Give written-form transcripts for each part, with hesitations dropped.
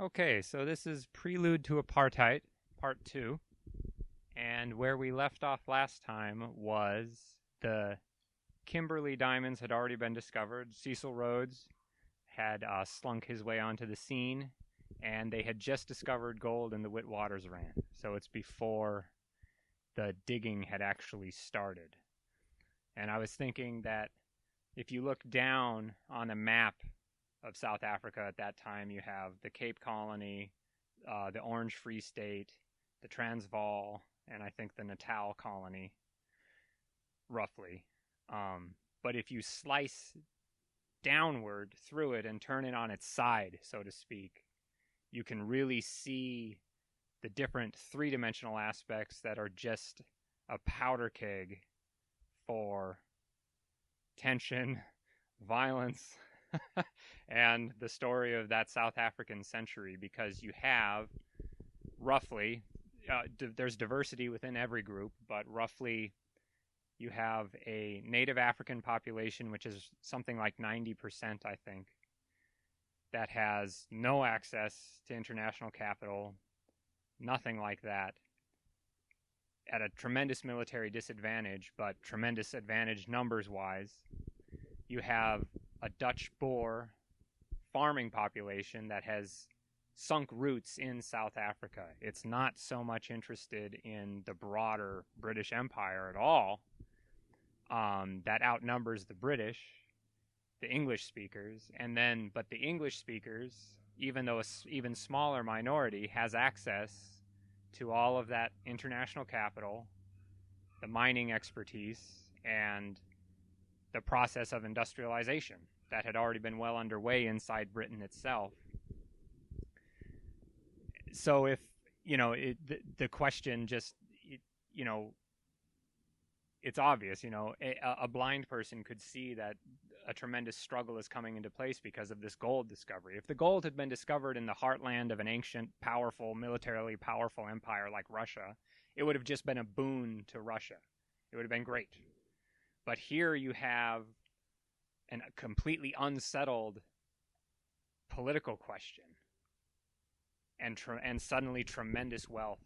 Okay, so this is Prelude to Apartheid, Part 2. And where we left off last time was the Kimberley diamonds had already been discovered. Cecil Rhodes had slunk his way onto the scene, and they had just discovered gold in the Witwatersrand. So it's before the digging had actually started. And I was thinking that if you look down on a map of South Africa at that time, you have the Cape Colony, the Orange Free State, the Transvaal, and I think the Natal Colony, roughly. But if you slice downward through it and turn it on its side, so to speak, you can really see the different three-dimensional aspects that are just a powder keg for tension, violence, and the story of that South African century, because you have roughly, there's diversity within every group, but roughly you have a native African population, which is something like 90%, I think, that has no access to international capital, nothing like that, at a tremendous military disadvantage, but tremendous advantage numbers-wise. You have a Dutch Boer farming population that has sunk roots in South Africa. It's not so much interested in the broader British Empire at all. That outnumbers the British, the English speakers, but the English speakers, even though an even smaller minority, has access to all of that international capital, the mining expertise, and the process of industrialization that had already been well underway inside Britain itself. So if, the question just, it's obvious, a blind person could see that a tremendous struggle is coming into place because of this gold discovery. If the gold had been discovered in the heartland of an ancient, powerful, militarily powerful empire like Russia, it would have just been a boon to Russia. It would have been great. But here you have a completely unsettled political question, and suddenly tremendous wealth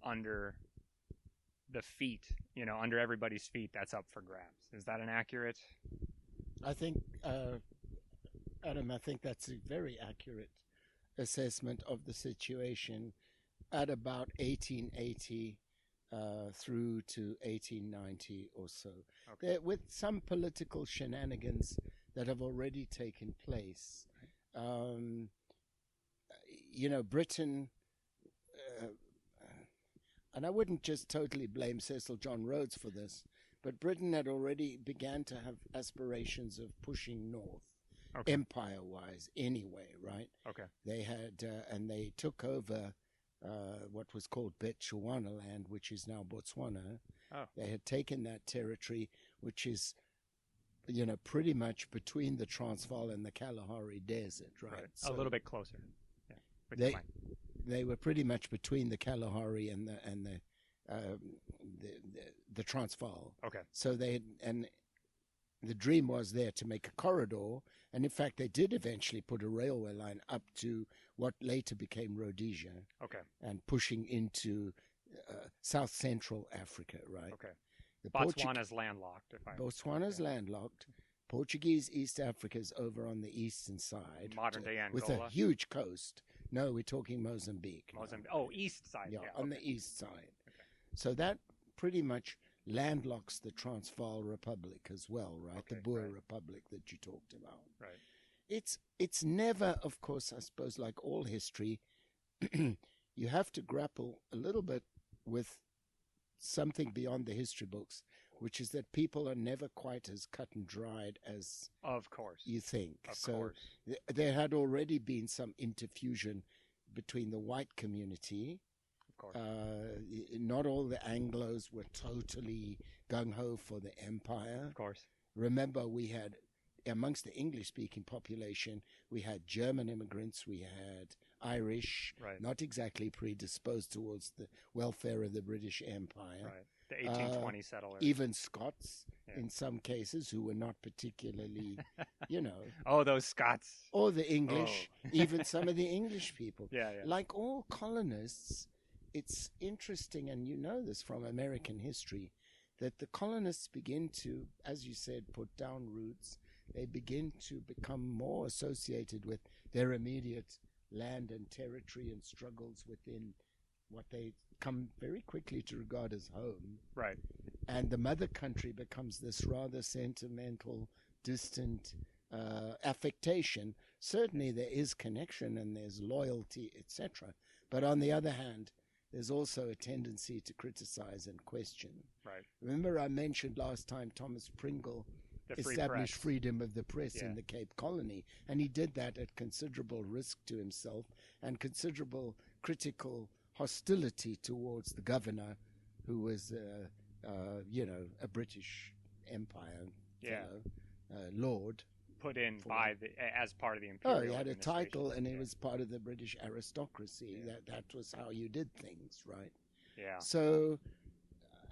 under the feet, under everybody's feet, that's up for grabs. Is that an accurate? I think, Adam, I think that's a very accurate assessment of the situation at about 1880 through to 1890 or so. Okay. There, with some political shenanigans that have already taken place. Britain, and I wouldn't just totally blame Cecil John Rhodes for this, but Britain had already began to have aspirations of pushing north, okay, empire-wise anyway, right? Okay. They had, and they took over what was called Bechuanaland, which is now Botswana. Oh. They had taken that territory, which is, pretty much between the Transvaal and the Kalahari Desert, right? So, a little bit closer. Yeah. They were pretty much between the Kalahari and the Transvaal. Okay. So and the dream was there to make a corridor, and in fact they did eventually put a railway line up to what later became Rhodesia. Okay. And pushing into South Central Africa, right? Okay. Botswana's landlocked. Botswana's landlocked. Portuguese East Africa's over on the eastern side. Modern-day Angola. With a huge coast. No, we're talking Mozambique. Mozambique. No? Oh, east side. Yeah, okay. On the east side. Okay. So that pretty much landlocks the Transvaal Republic as well, right? Okay, the Boer right. Republic that you talked about. Right. It's never, of course, I suppose, like all history, you have to grapple a little bit with something beyond the history books, which is that people are never quite as cut and dried as, of course, you think. Of course. There had already been some interfusion between the white community. Of course. Not all the Anglos were totally gung-ho for the empire. Of course. Remember, we had, amongst the English-speaking population, we had German immigrants, we had Irish, right, not exactly predisposed towards the welfare of the British Empire. Right. The 1820 settlers. even Scots Yeah. in some cases who were not particularly, you know, Oh, those Scots. or the English, Oh. even some of the English people. Yeah, yeah. Like all colonists, it's interesting, and you know this from American history, that the colonists begin to, as you said, put down roots. They begin to become more associated with their immediate land and territory and struggles within what they come very quickly to regard as home. Right. And the mother country becomes this rather sentimental, distant affectation. Certainly there is connection and there's loyalty, etc. But on the other hand, there's also a tendency to criticize and question. Right. Remember I mentioned last time Thomas Pringle The free established press. freedom of the press Yeah. in the Cape Colony, and he did that at considerable risk to himself and considerable critical hostility towards the governor, who was, a British Empire Yeah. lord. Put in For by the as part of the imperial. Oh, he had a administration. title, and he Yeah. was part of the British aristocracy. Yeah. That was how you did things, right? Yeah. So,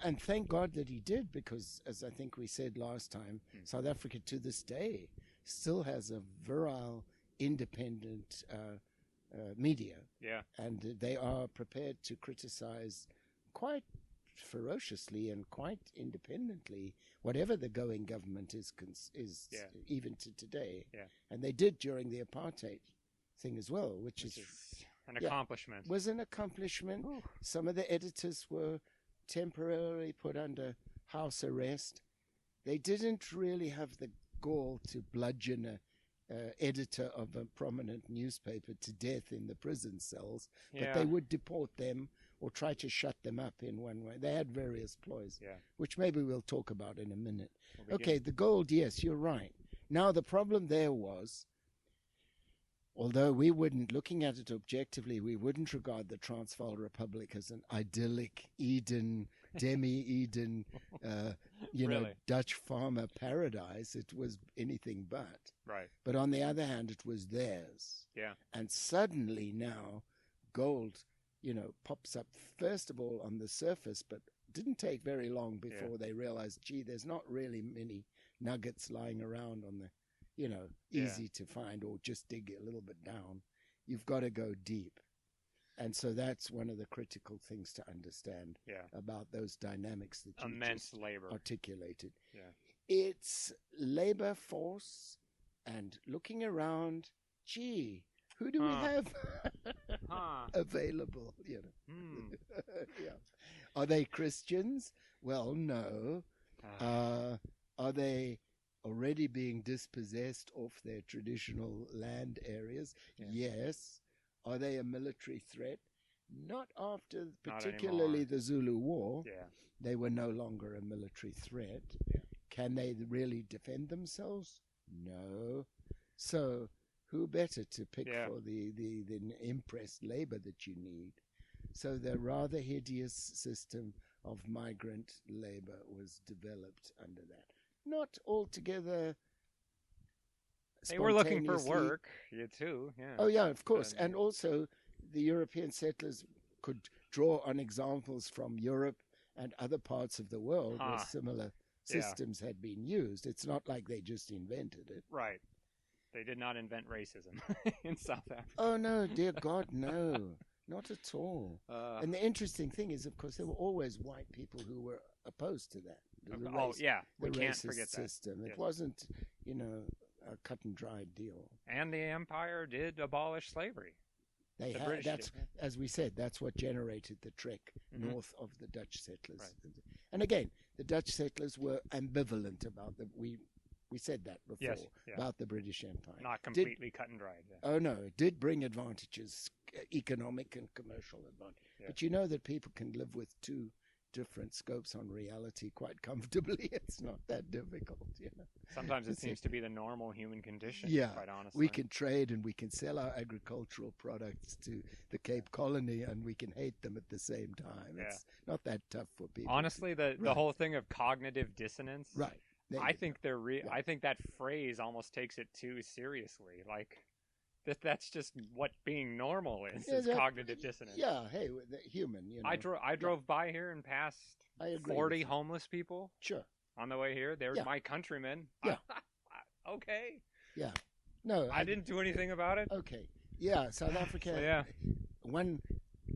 and thank God that he did, because as I think we said last time, South Africa to this day still has a virile, independent media, Yeah. and they are prepared to criticize quite ferociously and quite independently whatever the going government is Yeah. even to today. Yeah. And they did during the apartheid thing as well, which Which is is an accomplishment. was an accomplishment. Ooh. Some of the editors were temporarily put under house arrest. They didn't really have the gall to bludgeon a editor of a prominent newspaper to death in the prison cells, but Yeah. they would deport them or try to shut them up in one way. They had various ploys, Yeah. which maybe we'll talk about in a minute. We'll begin- Okay, the gold, yes, you're right. Now, the problem there was, although we wouldn't, looking at it objectively, we wouldn't regard the Transvaal Republic as an idyllic Eden, demi-Eden, Really? Dutch farmer paradise. It was anything but. Right. But on the other hand, it was theirs. Yeah. And suddenly now, gold, pops up, first of all, on the surface, but didn't take very long before they realized, gee, there's not really many nuggets lying around on the, easy to find, or just dig a little bit down. You've got to go deep. And so that's one of the critical things to understand Yeah. about those dynamics that you Immense just labor. articulated. Yeah. It's labor force and looking around, gee, who do we have Huh. available? Hmm. Yeah. Are they Christians? Well, no. Are they already being dispossessed off their traditional land areas? Yeah. Yes. Are they a military threat? Not after Not particularly anymore. the Zulu War. Yeah. They were no longer a military threat. Yeah. Can they really defend themselves? No. So who better to pick Yeah. for the impressed labor that you need? So the rather hideous system of migrant labor was developed under that. Not altogether They were looking for spontaneously. work. You too. Yeah. Oh, yeah, of course. And- And also, the European settlers could draw on examples from Europe and other parts of the world where Huh. similar Yeah. systems had been used. It's not like they just invented it. Right. They did not invent racism in South Africa. Oh, no, dear God, no. Not at all. And the interesting thing is, of course, there were always white people who were opposed to that. Yeah. We the can't racist forget that. system. Yes. It wasn't, a cut and dried deal. And the empire did abolish slavery. They The had, British that's, did, as we said, that's what generated the trek Mhm. north of the Dutch settlers. Right. And again, the Dutch settlers were ambivalent about we said that before, Yes, yeah. about the British Empire. Not completely cut and dried. Yeah. Oh, no, it did bring advantages, economic and commercial advantage. Yeah. But you know that people can live with two different scopes on reality quite comfortably. It's not that difficult, Sometimes it That's seems it. to be the normal human condition, Yeah, quite honestly. We can trade and we can sell our agricultural products to the Cape Colony and we can hate them at the same time. Yeah. It's not that tough for people. Honestly, the Right. whole thing of cognitive dissonance, Right. There I you think go. they're Yeah. I think that phrase almost takes it too seriously. Like, that's just what being normal is. Yeah, Is cognitive dissonance. yeah, hey, the human, you know. I drove by here and passed I agree 40 with you. homeless people Sure. on the way here. They were Yeah. my countrymen. Yeah. Okay. Yeah. No, I didn't do anything about it. Okay. Yeah, South Africa. So, yeah. One,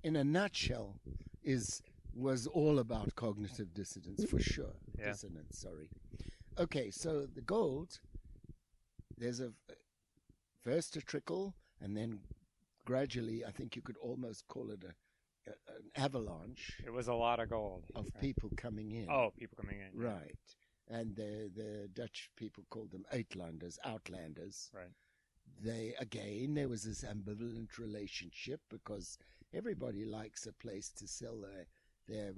in a nutshell, was all about cognitive dissonance for sure. Yeah. Dissonance. Sorry. Okay, so the gold. There's first a trickle, and then gradually, I think you could almost call it an avalanche. It was a lot of gold. Of people coming in. Oh, people coming in. Yeah. Right. And the Dutch people called them outlanders. Right. There was this ambivalent relationship because everybody likes a place to sell their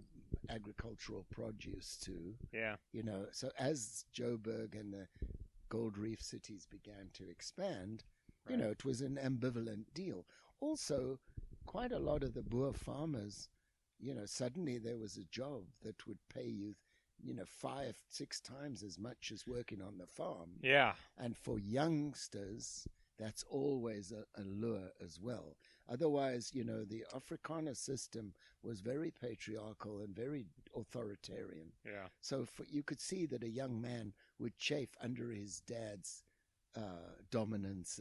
agricultural produce to. Yeah. You know, so as Joburg and the Gold Reef cities began to expand, Right. you know, it was an ambivalent deal. Also, quite a lot of the Boer farmers, you know, suddenly there was a job that would pay you, you know, 5-6 times as much as working on the farm. Yeah. And for youngsters, that's always a lure as well. Otherwise, you know, the Afrikaner system was very patriarchal and very authoritarian. Yeah. So you could see that a young man would chafe under his dad's dominance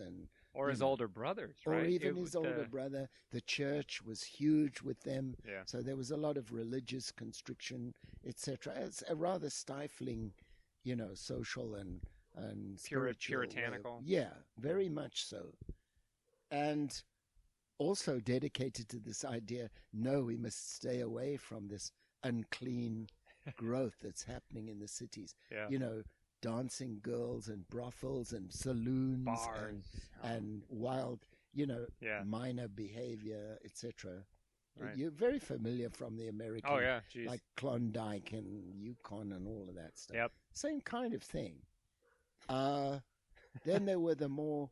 or his older brothers, right? Or even his older brother. The church was huge with them. Yeah. So there was a lot of religious constriction, etc. It's a rather stifling, you know, social and spiritual puritanical. Yeah, very much so. And also dedicated to this idea, no, we must stay away from this unclean growth that's happening in the cities. Yeah. You know, dancing girls and brothels and saloons Bars. and wild, you know, Yeah. minor behavior, etc. Right. You're very familiar from the American, Oh, yeah. Jeez. like Klondike and Yukon and all of that stuff. Yep. Same kind of thing. Then there were the more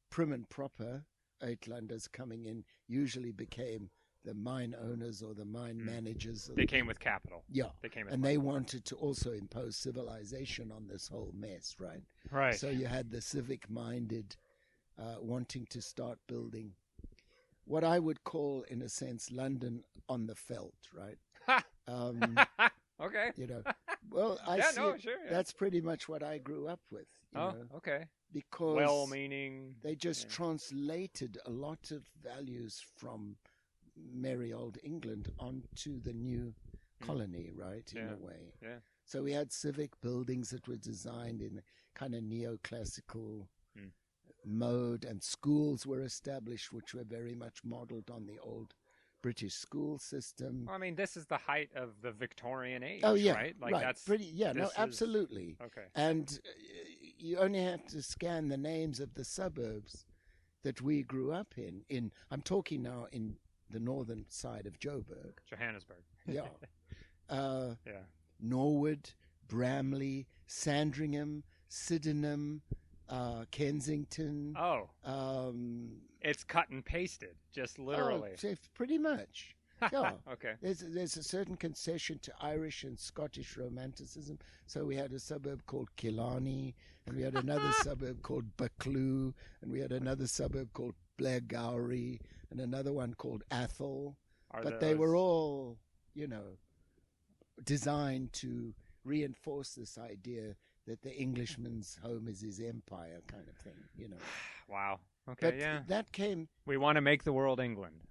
prim and proper Uitlanders coming in, usually became the mine owners or the mine managers. They came with capital. Yeah. They came with And money. they wanted to also impose civilization on this whole mess, right? Right. So you had the civic-minded wanting to start building what I would call, in a sense, London on the veldt, right? Okay. You know, well, I Yeah, see no, it- sure, yeah. that's pretty much what I grew up with, you Oh, know, okay. because Well-meaning. they just yeah. translated a lot of values from merry old England onto the new colony, right, in Yeah. a way. Yeah. So we had civic buildings that were designed in kind of neoclassical mode, and schools were established which were very much modeled on the old British school system. Well, I mean, this is the height of the Victorian age, Oh yeah, right? Like right. that's pretty. Yeah, no, this is- absolutely. Okay. And you only have to scan the names of the suburbs that we grew up in. I'm talking now in the northern side of Joburg. Johannesburg. Yeah. Yeah. Norwood, Bramley, Sandringham, Sydenham, Kensington. Oh, it's cut and pasted, just literally. Pretty much. Yeah. Okay. There's a certain concession to Irish and Scottish romanticism. So we had a suburb called Killarney, and we had another suburb called Buccleuch, and we had another suburb called Blairgowrie, and another one called Athol. But they were all, you know, designed to reinforce this idea that the Englishman's home is his empire, kind of thing, you know. Wow. Okay. But yeah. that came, We want to make the world England.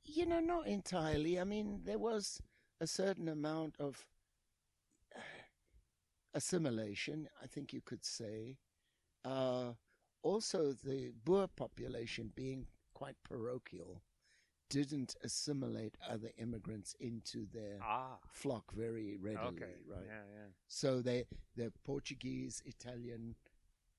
you know, not entirely. I mean, there was a certain amount of assimilation, I think you could say. Also, the Boer population, being quite parochial, didn't assimilate other immigrants into their flock very readily, Okay. right? Yeah. Yeah. So the Portuguese, Italian,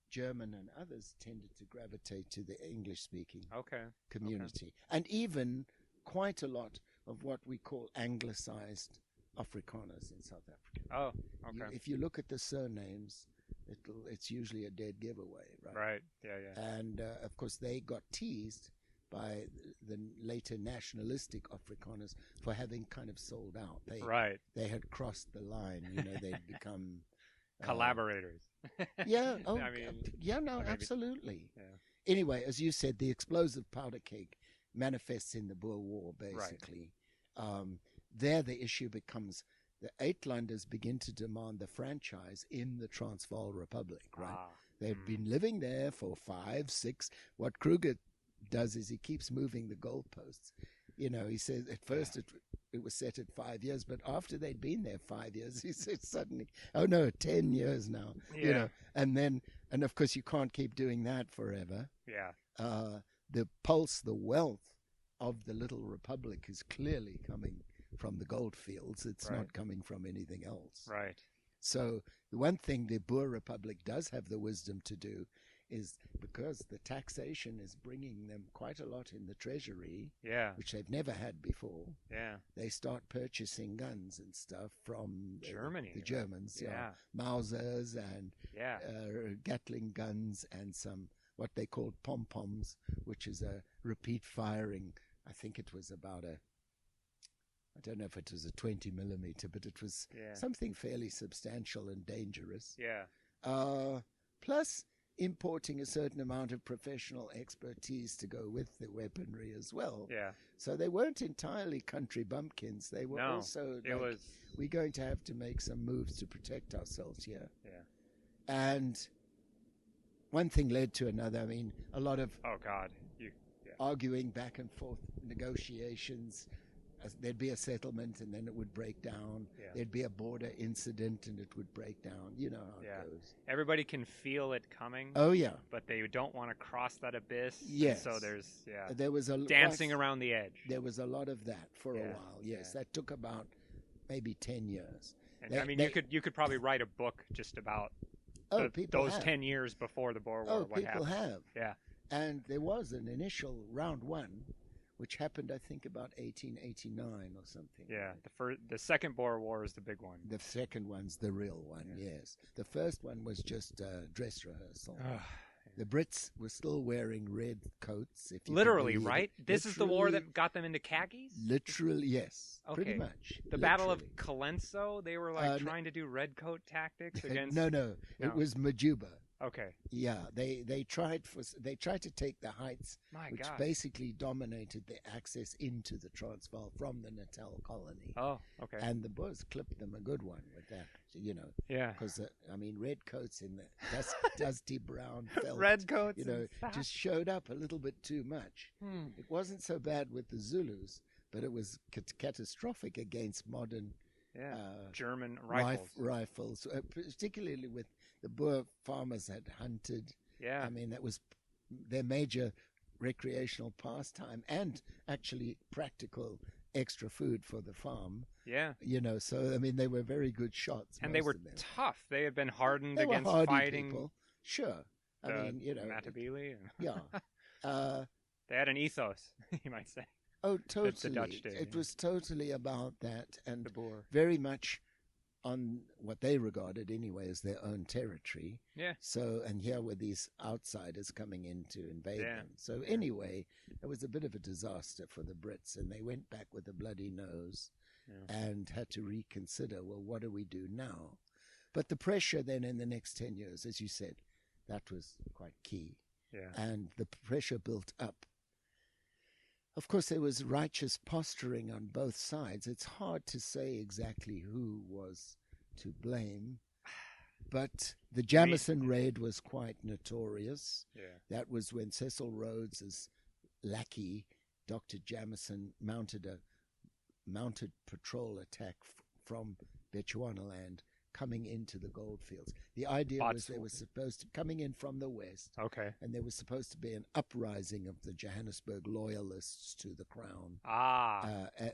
German, and others tended to gravitate to the English-speaking Okay. community. And even quite a lot of what we call anglicized Afrikaners in South Africa. Oh. Okay. If you look at the surnames, it's usually a dead giveaway, right? Right. Yeah. Yeah. And, of course, they got teased by the later nationalistic Afrikaners for having kind of sold out. Right. They had crossed the line, you know, they'd become, Collaborators. Yeah. Oh, I mean, yeah. No, maybe, absolutely. yeah. Anyway, as you said, the explosive powder keg manifests in the Boer War, Right. basically. There, the issue becomes the Uitlanders begin to demand the franchise in the Transvaal Republic, right? Ah. They've been living there for 5, 6. What Kruger does is he keeps moving the goalposts. You know, he says at first it was set at 5 years, but after they'd been there 5 years, he said suddenly, oh no, 10 years now. Yeah. You know, and of course you can't keep doing that forever. Yeah. The pulse, the wealth of the little republic is clearly coming from the gold fields. It's Right. not coming from anything else. Right. So the one thing the Boer Republic does have the wisdom to do is, because the taxation is bringing them quite a lot in the treasury, Yeah. which they've never had before, Yeah. they start purchasing guns and stuff from Germany. the Germans. Yeah. Mausers and Yeah. Gatling guns and some what they called pom-poms, which is a repeat firing. I think it was about I don't know if it was a 20 millimeter, but it was something fairly substantial and dangerous. Yeah. Plus importing a certain amount of professional expertise to go with the weaponry as well. Yeah. So they weren't entirely country bumpkins. They were also it was. we're going to have to make some moves to protect ourselves here. Yeah. And one thing led to another. I mean, a lot of Oh God. arguing back and forth, negotiations. There'd be a settlement and then it would break down. Yeah. There'd be a border incident and it would break down. You know how it goes. Everybody can feel it coming. Oh, yeah. But they don't want to cross that abyss. Yes. So there was a dancing around the edge. There was a lot of that for a while. Yes, that took about maybe 10 years. And you could probably write a book just about those 10 years before the Boer War. Oh, people have. Yeah. And there was an initial round one, which happened, I think, about 1889 or something. Yeah, the second Boer War is the big one. The second one's the real one, yes. The first one was just a dress rehearsal. The Brits were still wearing red coats. If you literally, right? This is the war that got them into khakis? Literally, yes. Okay. Pretty much. The Battle of Colenso, they were trying to do red coat tactics against... No. It was Majuba. Okay. Yeah, they tried to take the heights, which basically dominated the access into the Transvaal from the Natal colony. Oh, okay. And the Boers clipped them a good one with that, you know. Yeah. Because red coats in the dusty brown felt, red coats, just showed up a little bit too much. It wasn't so bad with the Zulus, but it was catastrophic against modern German rifles, particularly with the Boer farmers had hunted. Yeah. I mean, that was their major recreational pastime and actually practical extra food for the farm. Yeah. You know, so, I mean, they were very good shots. And they were tough. They had been hardened they against were hardy fighting. People. Sure. I mean, you know. Matabele. Yeah. They had an ethos, you might say. Oh, totally. The Dutch did. It was totally about that, and the Boer. Very much on what they regarded anyway as their own territory. Yeah. So, and here were these outsiders coming in to invade them. So anyway, it was a bit of a disaster for the Brits, and they went back with a bloody nose and had to reconsider, well, what do we do now? But the pressure then in the next 10 years, as you said, that was quite key. Yeah. And the pressure built up. Of course, there was righteous posturing on both sides. It's hard to say exactly who was to blame, but the Jameson raid was quite notorious. Yeah. That was when Cecil Rhodes's lackey, Dr. Jameson, mounted a mounted patrol attack from Bechuanaland coming into the goldfields. The idea was they were supposed to coming in from the west. Okay. And there was supposed to be an uprising of the Johannesburg loyalists to the crown.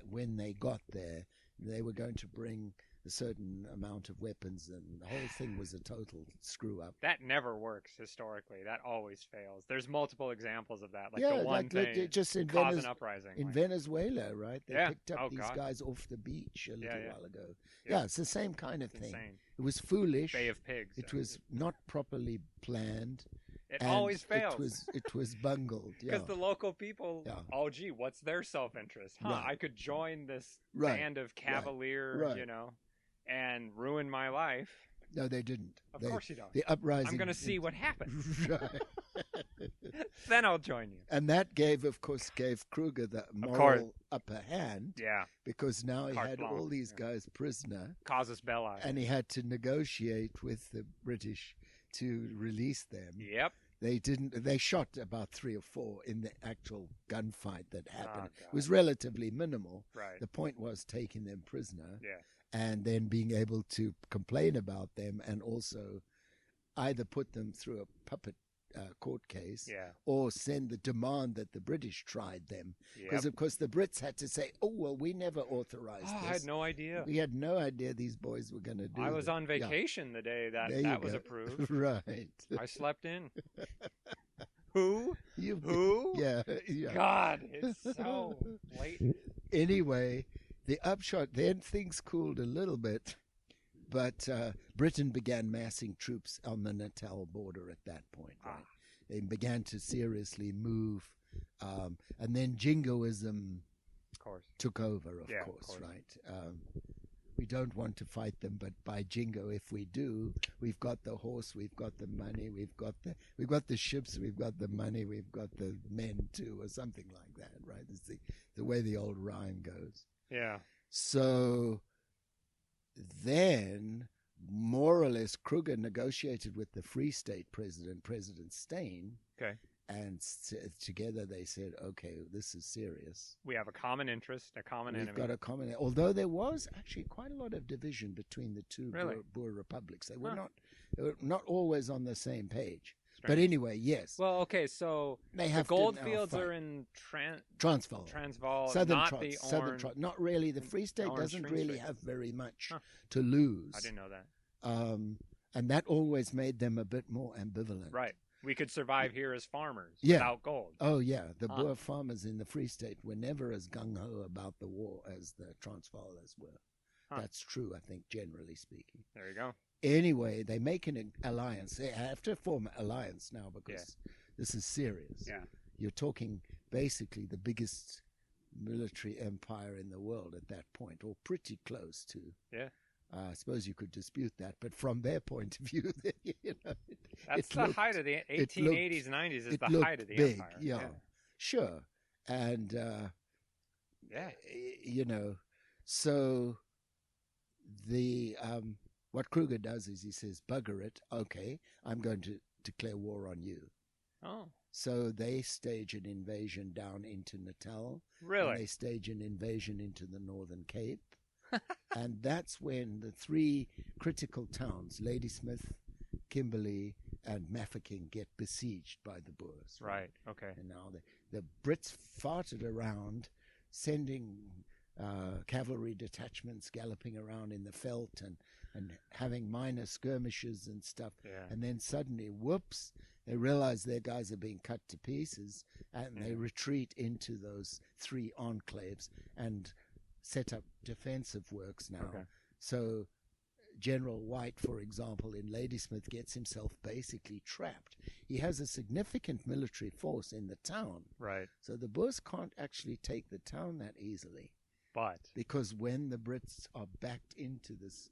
When they got there, they were going to bring a certain amount of weapons, and the whole thing was a total screw up. That never works historically. That always fails. There's multiple examples of that. Like yeah, the one thing just in cause an uprising. In Venezuela, right? They picked up these God. guys off the beach a little while ago. Yeah. It's the same kind of thing. Insane. It was foolish. Bay of Pigs. It was not properly planned. It always fails. It was bungled. Because the local people, oh, gee, what's their self-interest? Right. I could join this band of cavalier, you know, and ruin my life. No, they didn't. Of course you don't. The uprising. I'm going to see what happens. Right. Then I'll join you. And that gave Kruger the course. moral upper hand. Yeah. Because now he Carte had blanche, all these guys prisoner. Casus belli. And he had to negotiate with the British to release them. Yep. They shot about 3 or 4 in the actual gunfight that happened. Oh, it was relatively minimal. Right. The point was taking them prisoner. Yeah. And then being able to complain about them and also either put them through a puppet court case or send the demand that the British tried them. Because, of course, the Brits had to say, oh, well, we never authorized this. I had no idea. We had no idea these boys were going to do it. I was on vacation the day that was approved. Right. I slept in. Who? Who? Yeah. God, it's so late. Anyway, the upshot, then things cooled a little bit. But Britain began massing troops on the Natal border at that point. Right? They began to seriously move. And then jingoism took over, of course, right? We don't want to fight them, but by jingo, if we do, we've got the horse, we've got the money, we've got the ships, we've got the money, we've got the men too, or something like that, right? It's the way the old rhyme goes. Yeah. So then, more or less, Kruger negotiated with the Free State president, President Steyn. Okay. And together they said, okay, this is serious. We have a common interest, a common enemy. We've got a common... Although there was actually quite a lot of division between the two Boer republics. They were not always on the same page. Strange. But anyway, yes. Well, okay, so they have the goldfields are in Transvaal. Southern not the Orange. Not really. The Free State doesn't really have very much to lose. I didn't know that. And that always made them a bit more ambivalent. Right. We could survive here as farmers without gold. Oh, yeah. The Boer farmers in the Free State were never as gung-ho about the war as the Transvaalers were. That's true, I think, generally speaking. There you go. Anyway, they make an alliance. They have to form an alliance now because this is serious. Yeah. You're talking basically the biggest military empire in the world at that point, or pretty close to. Yeah. I suppose you could dispute that, but from their point of view, that's the height of the 1880s, 90s is the height of the big, empire. Yeah, sure. And, so what Kruger does is he says, bugger it, okay, I'm going to declare war on you. Oh. So they stage an invasion down into Natal. Really? And they stage an invasion into the Northern Cape. And that's when the 3 critical towns, Ladysmith, Kimberley, and Mafeking, get besieged by the Boers. Right, okay. And now the Brits farted around, sending cavalry detachments galloping around in the veldt and having minor skirmishes and stuff. Yeah. And then suddenly, whoops, they realize their guys are being cut to pieces, and they retreat into those 3 enclaves and set up defensive works now. Okay. So General White, for example, in Ladysmith gets himself basically trapped. He has a significant military force in the town. Right. So the Boers can't actually take the town that easily. But because when the Brits are backed into this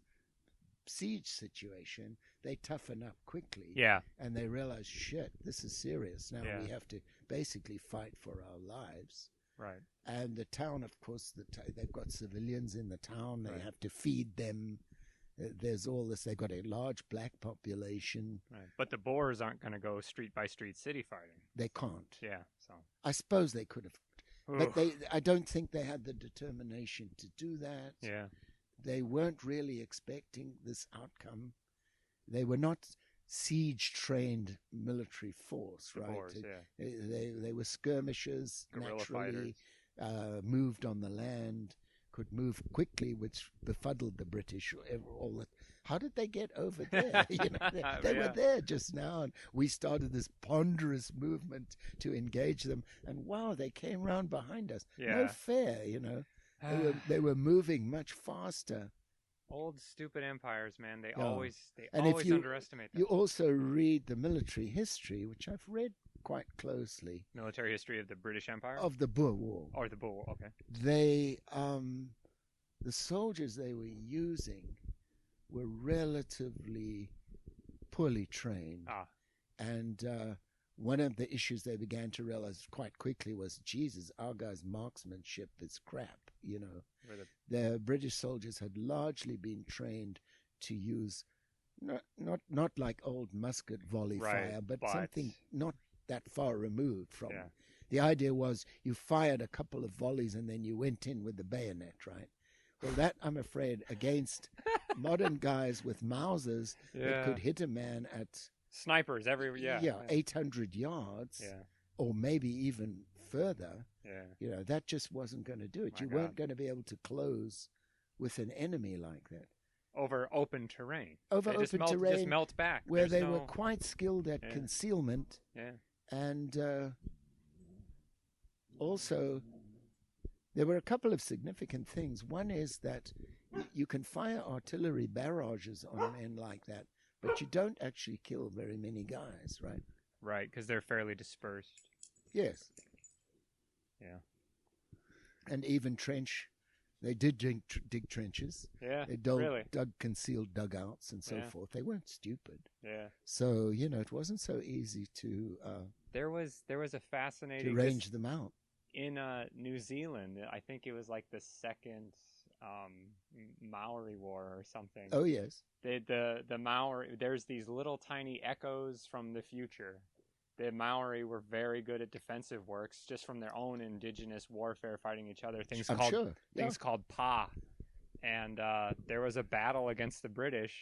siege situation, they toughen up quickly. Yeah. And they realize, shit, this is serious. Now we have to basically fight for our lives. Right. And the town, of course, they've got civilians in the town. They have to feed them. There's all this. They've got a large black population. Right. But the Boers aren't going to go street by street city fighting. They can't. Yeah. So I suppose they could have. But I don't think they had the determination to do that. Yeah. They weren't really expecting this outcome. They were not siege-trained military force, right? Boers, They were skirmishers, guerrilla naturally, moved on the land, could move quickly, which befuddled the British. How did they get over there? They were there just now, and we started this ponderous movement to engage them, and wow, they came round behind us. Yeah. No fair, They were moving much faster. Old stupid empires, man. They Yeah. always And if you- underestimate them. You also read the military history, which I've read quite closely, Military history of the British Empire? of the Boer War. Or the Boer War, okay. They, the soldiers they were using were relatively poorly trained. Ah, And one of the issues they began to realize quite quickly was, Jesus, our guys' marksmanship is crap. You know, the British soldiers had largely been trained to use not like old musket volley fire, but something not that far removed from. Yeah. The idea was you fired a couple of volleys and then you went in with the bayonet, right? Well, that, I'm afraid, against modern guys with Mausers that could hit a man at snipers every 800 yards, or maybe even further. You know, that just wasn't going to do it. You weren't going to be able to close with an enemy like that. Over open terrain. Just melt back. Where they were quite skilled at concealment. Yeah. And also, there were a couple of significant things. One is that you can fire artillery barrages on men like that, but you don't actually kill very many guys, right? Right, because they're fairly dispersed. Yes. Yeah. And even they did dig trenches. Yeah, they dug concealed dugouts and so forth. They weren't stupid. Yeah. So, you know, it wasn't so easy to... There was a fascinating... To range them out. In New Zealand, I think it was like the second Maori War or something. Oh, yes. The Maori... There's these little tiny echoes from the future. The Maori were very good at defensive works, just from their own indigenous warfare, fighting each other. Things called pa, and there was a battle against the British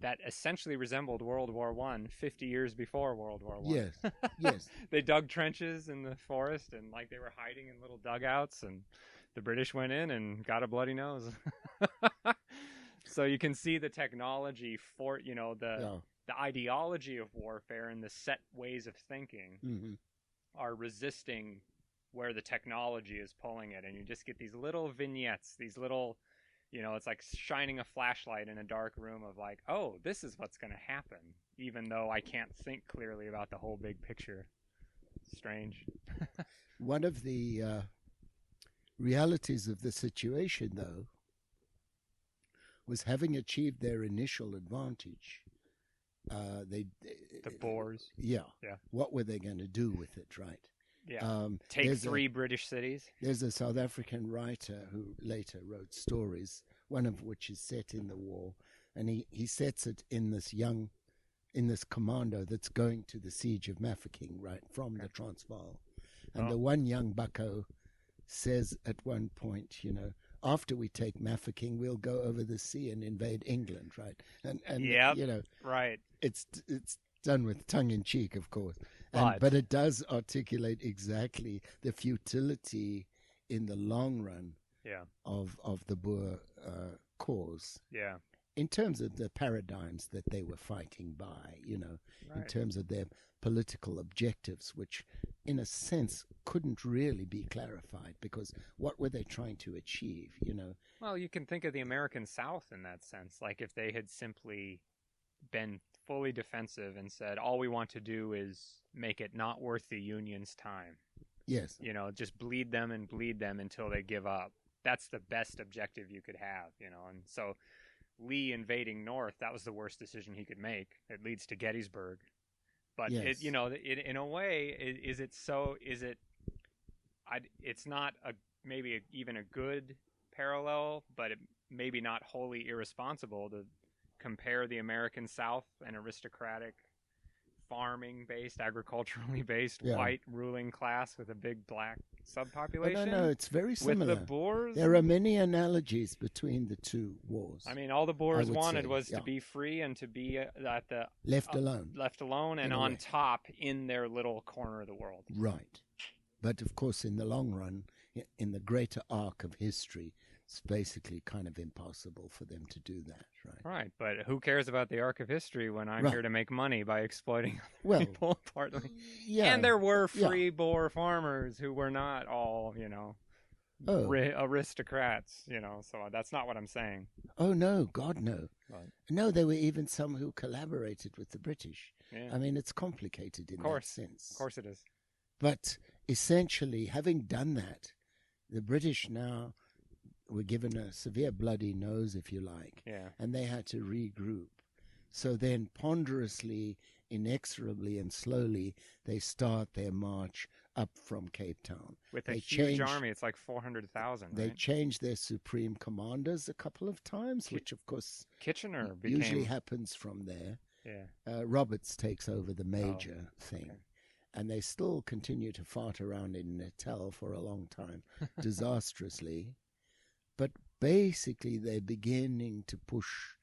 that essentially resembled World War I, 50 years before World War I. Yes, yes. They dug trenches in the forest, and like they were hiding in little dugouts, and the British went in and got a bloody nose. So you can see the technology for the ideology of warfare and the set ways of thinking are resisting where the technology is pulling it. And you just get these little vignettes, these little, it's like shining a flashlight in a dark room of like, oh, this is what's going to happen, even though I can't think clearly about the whole big picture. Strange. One of the realities of the situation, though, was having achieved their initial advantage. The Boers. Yeah. What were they going to do with it, right? Yeah. Take 3 British cities. There's a South African writer who later wrote stories, one of which is set in the war, and he sets it in this commando that's going to the siege of Mafeking, right, from the Transvaal. And the one young bucko says at one point, after we take Mafeking, we'll go over the sea and invade England, right? And right. It's done with tongue in cheek, of course, but it does articulate exactly the futility in the long run of the Boer cause. Yeah. In terms of the paradigms that they were fighting by, in terms of their political objectives, which in a sense couldn't really be clarified, because what were they trying to achieve, Well, you can think of the American South in that sense. Like if they had simply been fully defensive and said, all we want to do is make it not worth the Union's time. Yes. Just bleed them until they give up. That's the best objective you could have, and so Lee invading North, that was the worst decision he could make. It leads to Gettysburg. But, yes. in a way, it's not even a good parallel, but it maybe not wholly irresponsible to compare the American South, an aristocratic, farming-based, agriculturally based, white ruling class with a big black subpopulation. No, it's very similar. With the Boers, there are many analogies between the two wars. I mean, all the Boers wanted was to be free and to be at the left alone, and on top in their little corner of the world. Right, but of course, in the long run, in the greater arc of history, it's basically kind of impossible for them to do that, right? Right, but who cares about the arc of history when I'm here to make money by exploiting other people, partly? Yeah. And there were free Boer farmers who were not all, aristocrats, so that's not what I'm saying. Oh, no, God, no. Right. No, there were even some who collaborated with the British. Yeah. I mean, it's complicated in that sense. Of course it is. But essentially, having done that, the British now were given a severe bloody nose, if you like, Yeah. and they had to regroup. So then, ponderously, inexorably, and slowly, they start their march up from Cape Town. With a They huge change- army, it's like 400,000, They right? changed their supreme commanders a couple of times, which, of course, Kitchener usually became... happens from there. Yeah. Roberts takes over the major thing. okay. And they still continue to fart around in Natal for a long time, disastrously. But basically, they're beginning to push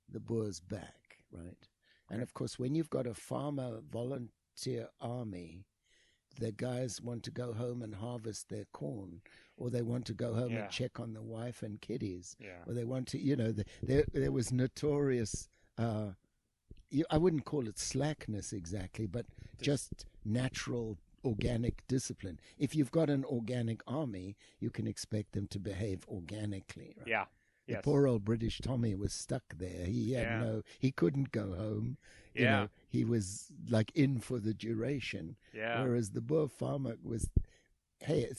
the Boers back, right? And of course, when you've got a farmer volunteer army, the guys want to go home and harvest their corn, or they want to go home Yeah. and check on the wife and kiddies, Yeah. or they want to, there was notorious, I wouldn't call it slackness exactly, but just natural organic discipline. If you've got an organic army, you can expect them to behave organically, right? Yeah. The Yes. poor old British Tommy was stuck there. He couldn't go home. Yeah. He was like in for the duration. Yeah. Whereas the Boer farmer was, hey,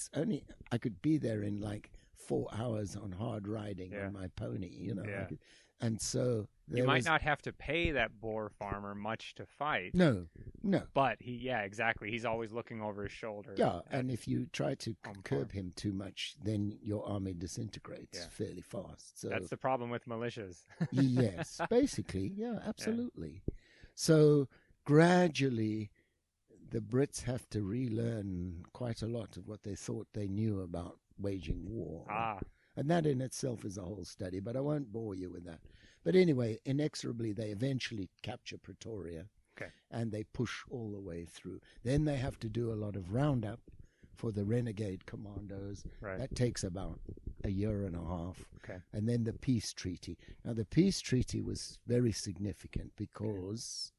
I could be there in like 4 hours on hard riding Yeah. on my pony, Yeah. and so You might not have to pay that Boer farmer much to fight. No. But exactly. He's always looking over his shoulder. Yeah, and if you try to home curb farm. him too much, then your army disintegrates Yeah. fairly fast. So That's the problem with militias. yes, basically, yeah, absolutely. So gradually, the Brits have to relearn quite a lot of what they thought they knew about waging war. Ah. And that in itself is a whole study, but I won't bore you with that. But anyway, inexorably, they eventually capture Pretoria. Okay. And they push all the way through. Then they have to do a lot of roundup for the renegade commandos. Right. That takes about a year and a half. Okay. And then the peace treaty. Now, the peace treaty was very significant because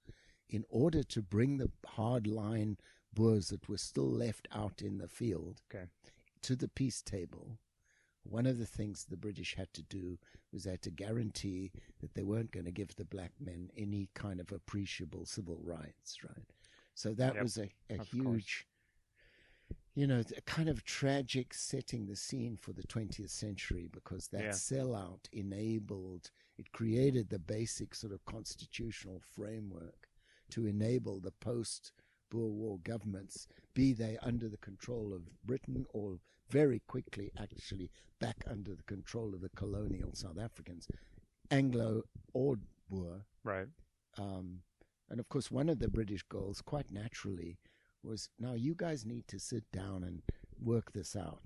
in order to bring the hardline Boers that were still left out in the field to the peace table, one of the things the British had to do was they had to guarantee that they weren't going to give the black men any kind of appreciable civil rights, right? So that was a huge, a kind of tragic setting the scene for the 20th century, because that sellout it created the basic sort of constitutional framework to enable the post-Boer War governments, be they under the control of Britain or very quickly actually back under the control of the colonial South Africans, Anglo or Boer. Right. And of course, one of the British goals, quite naturally, was, now you guys need to sit down and work this out.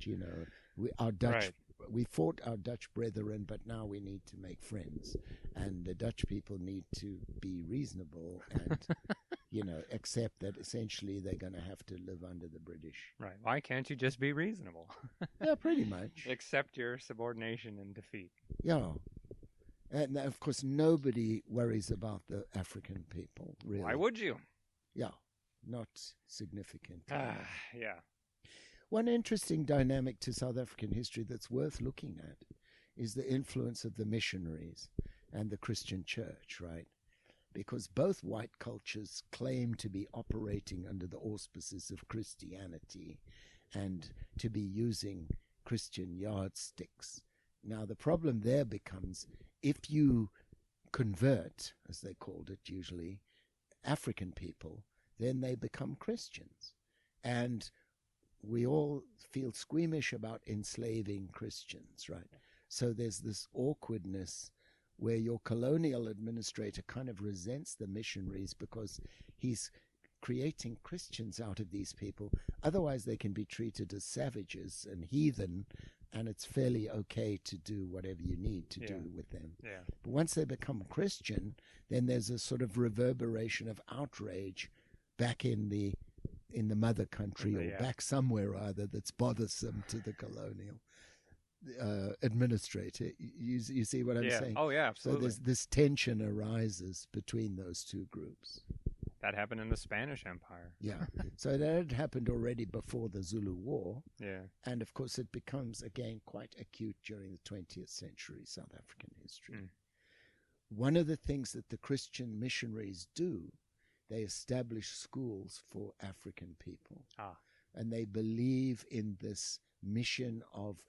We fought our Dutch brethren, but now we need to make friends. And the Dutch people need to be reasonable and, accept that essentially they're going to have to live under the British. Right. Why can't you just be reasonable? Yeah, pretty much. Accept your subordination and defeat. Yeah. And of course, nobody worries about the African people, really. Why would you? Yeah, not significant. Yeah. One interesting dynamic to South African history that's worth looking at is the influence of the missionaries and the Christian church, right? Because both white cultures claim to be operating under the auspices of Christianity and to be using Christian yardsticks. Now, the problem there becomes, if you convert, as they called it usually, African people, then they become Christians. And we all feel squeamish about enslaving Christians, right? So there's this awkwardness where your colonial administrator kind of resents the missionaries because he's creating Christians out of these people. Otherwise, they can be treated as savages and heathen, and it's fairly okay to do whatever you need to do with them. Yeah. But once they become Christian, then there's a sort of reverberation of outrage back in the mother country, or back somewhere or other that's bothersome to the colonial administrator. You see what I'm saying? Oh, yeah, absolutely. So this tension arises between those two groups. That happened in the Spanish Empire. Yeah. So that had happened already before the Zulu War. Yeah. And of course it becomes again quite acute during the 20th century South African history. One of the things that the Christian missionaries do, they establish schools for African people. And they believe in this mission of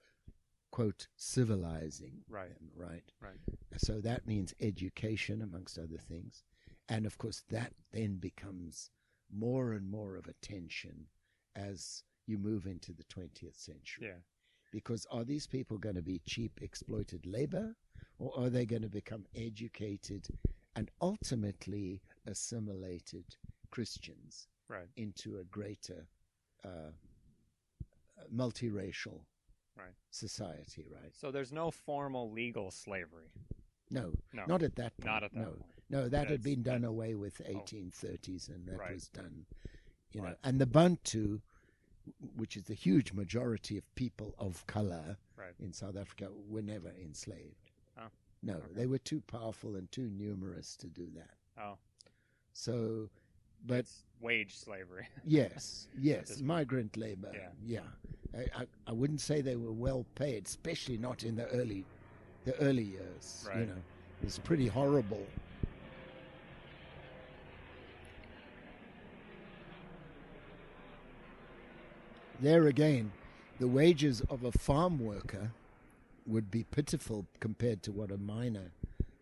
quote, civilizing Right. them, right? Right. So that means education, amongst other things. And of course, that then becomes more and more of a tension as you move into the 20th century. Yeah. Because are these people going to be cheap, exploited labor, or are they going to become educated and ultimately assimilated Christians Right. into a greater multiracial Right. society, right? So there's no formal legal slavery. No, No. not at that point. Not at that no. point. No, that had been done That's- away with 1830s, and that Right. was done, you know. Right. And the Bantu, which is the huge majority of people of color Right. in South Africa, were never enslaved. Oh. No, Okay. they were too powerful and too numerous to do that. Oh. So, but It's wage slavery. yes, this point. migrant labor. Yeah. I wouldn't say they were well paid, especially not in the early years. Right. You know, it was pretty horrible. There again, the wages of a farm worker would be pitiful compared to what a miner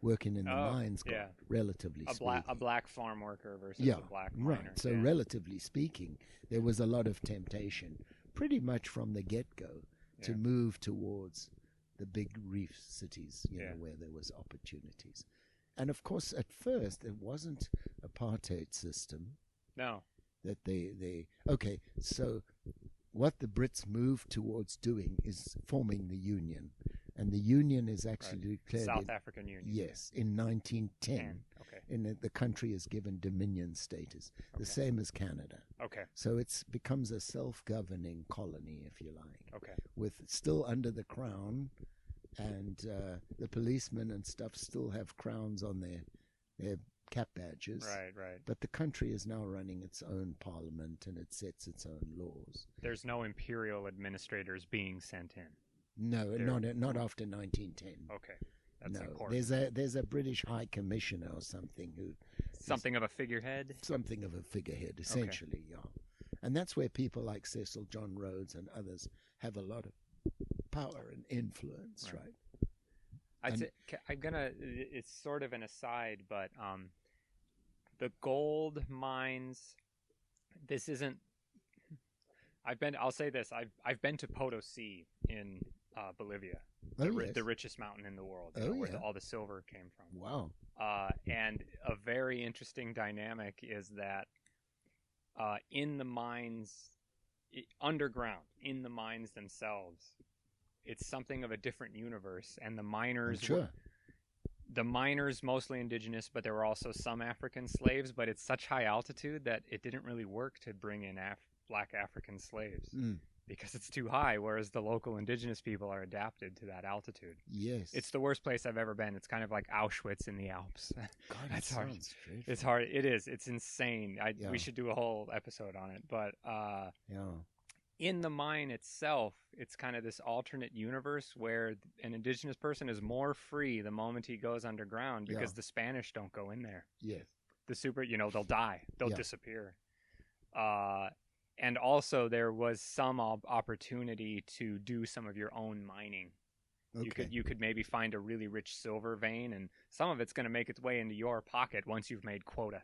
working in the mines got, yeah. relatively speaking. A black farm worker versus Yeah, a black miner. right. So yeah. relatively speaking, there was a lot of temptation, pretty much from the get-go, to Yeah. move towards the big reef cities, you Yeah. know, where there was opportunities. And of course, at first, there wasn't apartheid system No. that they okay. So what the Brits moved towards doing is forming the Union, and the Union is actually declared South African Union. yes, in 1910. Okay. And the country is given Dominion status, the Okay. same as Canada. Okay. So it becomes a self-governing colony, if you like, Okay. with still under the crown, and the policemen and stuff still have crowns on their cap badges. Right. But the country is now running its own parliament, and it sets its own laws. There's no imperial administrators being sent in. No, They're- not after 1910. Okay. That's No, important. there's a British High Commissioner or something who Something of a figurehead. something of a figurehead, essentially, yeah. And that's where people like Cecil John Rhodes and others have a lot of power and influence, right? It's sort of an aside, but the gold mines, this isn't, I'll say this, I've been to Potosi in Bolivia, the richest mountain in the world, where all the silver came from. Wow. And a very interesting dynamic is that in the mines, underground, in the mines themselves, it's something of a different universe, and the miners the miners, mostly indigenous, but there were also some African slaves, but it's such high altitude that it didn't really work to bring in black African slaves because it's too high, whereas the local indigenous people are adapted to that altitude. Yes. It's the worst place I've ever been. It's kind of like Auschwitz in the Alps. God, That's it hard. sounds dreadful. It's hard. It is. It's insane. Yeah. We should do a whole episode on it. But Yeah. in the mine itself, it's kind of this alternate universe where an indigenous person is more free the moment he goes underground because the Spanish don't go in there. Yes. They'll die. They'll Yeah. disappear. And also there was some opportunity to do some of your own mining. Okay. You could maybe find a really rich silver vein, and some of it's going to make its way into your pocket once you've made quota.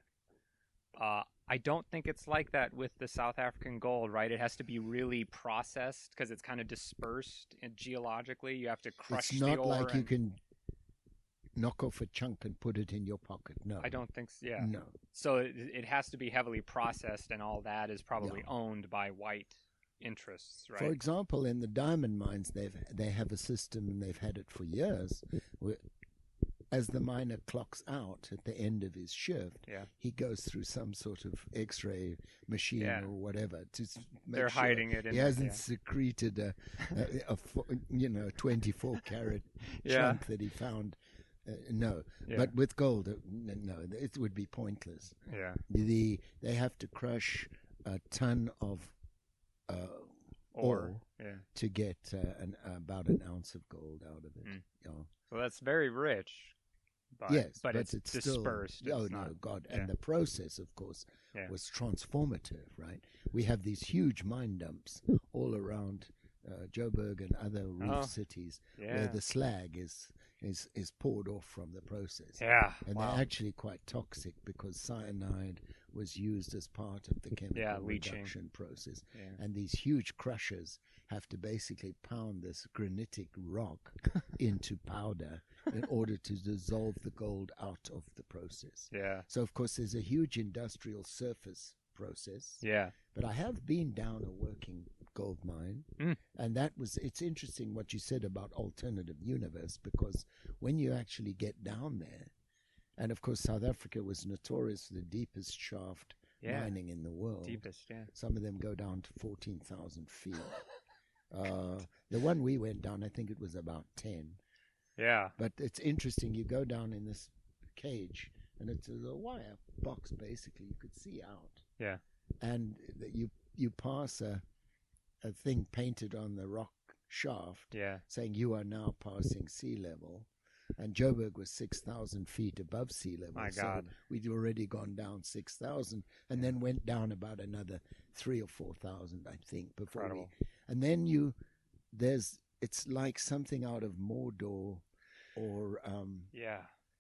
I don't think it's like that with the South African gold, right? It has to be really processed because it's kind of dispersed geologically. You have to crush It's the not ore. like you can knock off a chunk and put it in your pocket. No. I don't think so. Yeah. No. So it has to be heavily processed, and all that is probably owned by white interests, right? For example, in the diamond mines, they have a system, and they've had it for years, where as the miner clocks out at the end of his shift, he goes through some sort of X-ray machine or whatever to make They're sure hiding it. he hasn't secreted a 24-carat chunk that he found. But with gold, no, it would be pointless. Yeah. They have to crush a ton of ore to get about an ounce of gold out of it. So that's very rich. But it's dispersed. Still, and the process, of course, was transformative, right? We have these huge mine dumps all around Joburg and other reef Oh, cities where yeah. the slag is poured off from the process. Yeah. And Wow. they're actually quite toxic because cyanide was used as part of the Yeah, chemical leaching. reduction process. Yeah. And these huge crushers have to basically pound this granitic rock into powder in order to dissolve the gold out of the process. Yeah. So, of course, there's a huge industrial surface process. Yeah. But I have been down a working gold mine, and it's interesting what you said about alternative universe, because when you actually get down there, and of course South Africa was notorious for the deepest shaft mining in the world. Deepest, yeah. Some of them go down to 14,000 feet. The one we went down, I think it was about 10. Yeah. But it's interesting, you go down in this cage, and it's a wire box basically, you could see out. Yeah. And you pass a thing painted on the rock shaft, saying you are now passing sea level. And Joburg was 6,000 feet above sea level. My so God. we'd already gone down 6,000 and then went down about another 3,000 or 4,000, I think. Incredible. And then it's like something out of Mordor or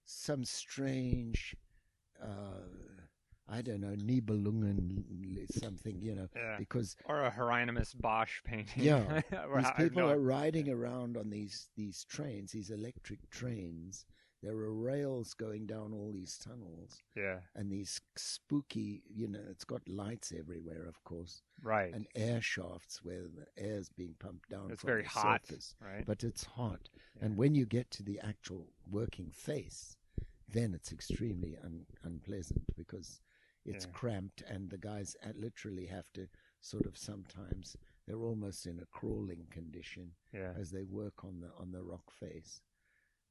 some strange, I don't know, Nibelungen something, because... Or a Hieronymus Bosch painting. Yeah, these people are riding around on these trains, these electric trains. There are rails going down all these tunnels. Yeah. And these spooky, it's got lights everywhere, of course. Right. And air shafts where the air's being pumped down it's from very the hot, surface. right? But it's hot. Yeah. And when you get to the actual working face, then it's extremely unpleasant because it's cramped, and the guys literally have to sort of sometimes, they're almost in a crawling condition as they work on the rock face.